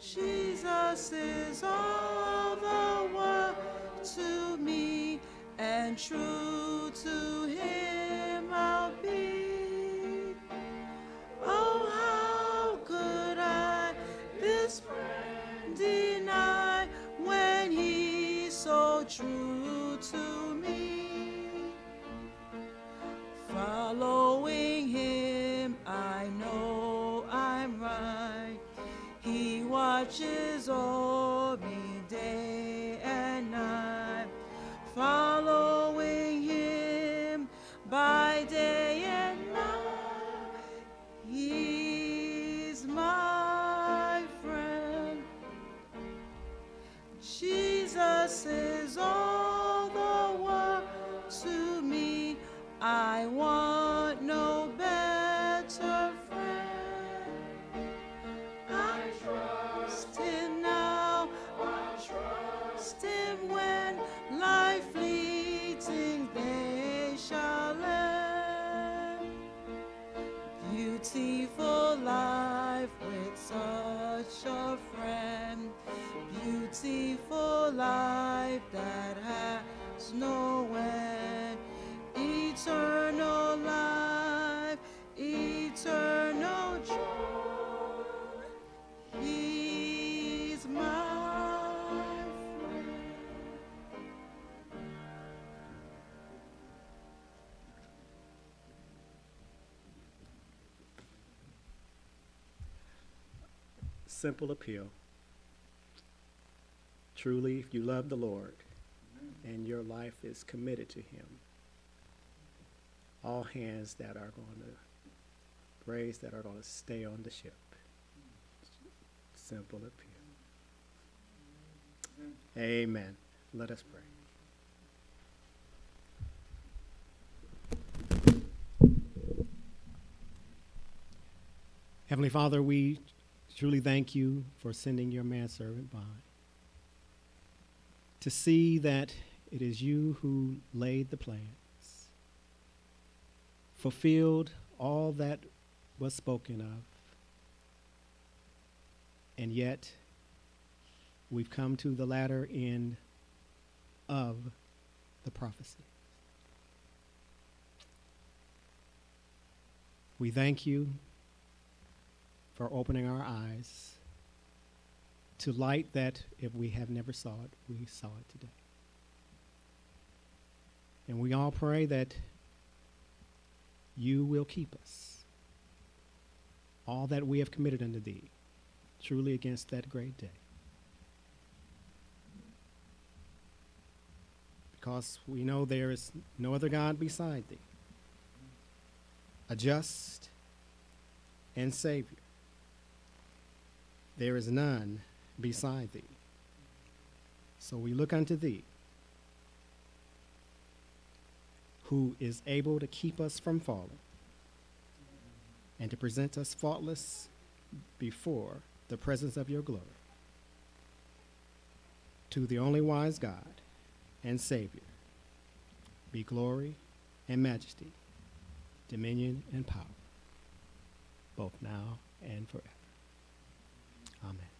Jesus is all the world to me, and true to him I'll be. Oh, how could I this friend deny when he's so true to me? Following him, I know I'm right. He watches over me day and night. Following him by day and night. He's my friend. Jesus is all the world to me. I want no better friend. I trust him now, beautiful life that has no end. Eternal life, eternal joy. He's my friend. Simple appeal. Truly, if you love the Lord and your life is committed to him, all hands that are going to raise, that are going to stay on the ship. Simple appeal. Amen. Let us pray. Heavenly Father, we truly thank you for sending your manservant by to see that it is you who laid the plans, fulfilled all that was spoken of, and yet we've come to the latter end of the prophecy. We thank you for opening our eyes to light that if we have never saw it, we saw it today. And we all pray that you will keep us, all that we have committed unto thee, truly against that great day. Because we know there is no other God beside thee, a just and Savior. There is none beside thee. So we look unto thee, who is able to keep us from falling and to present us faultless before the presence of your glory. To the only wise God and Savior be glory and majesty, dominion and power, both now and forever. Amen.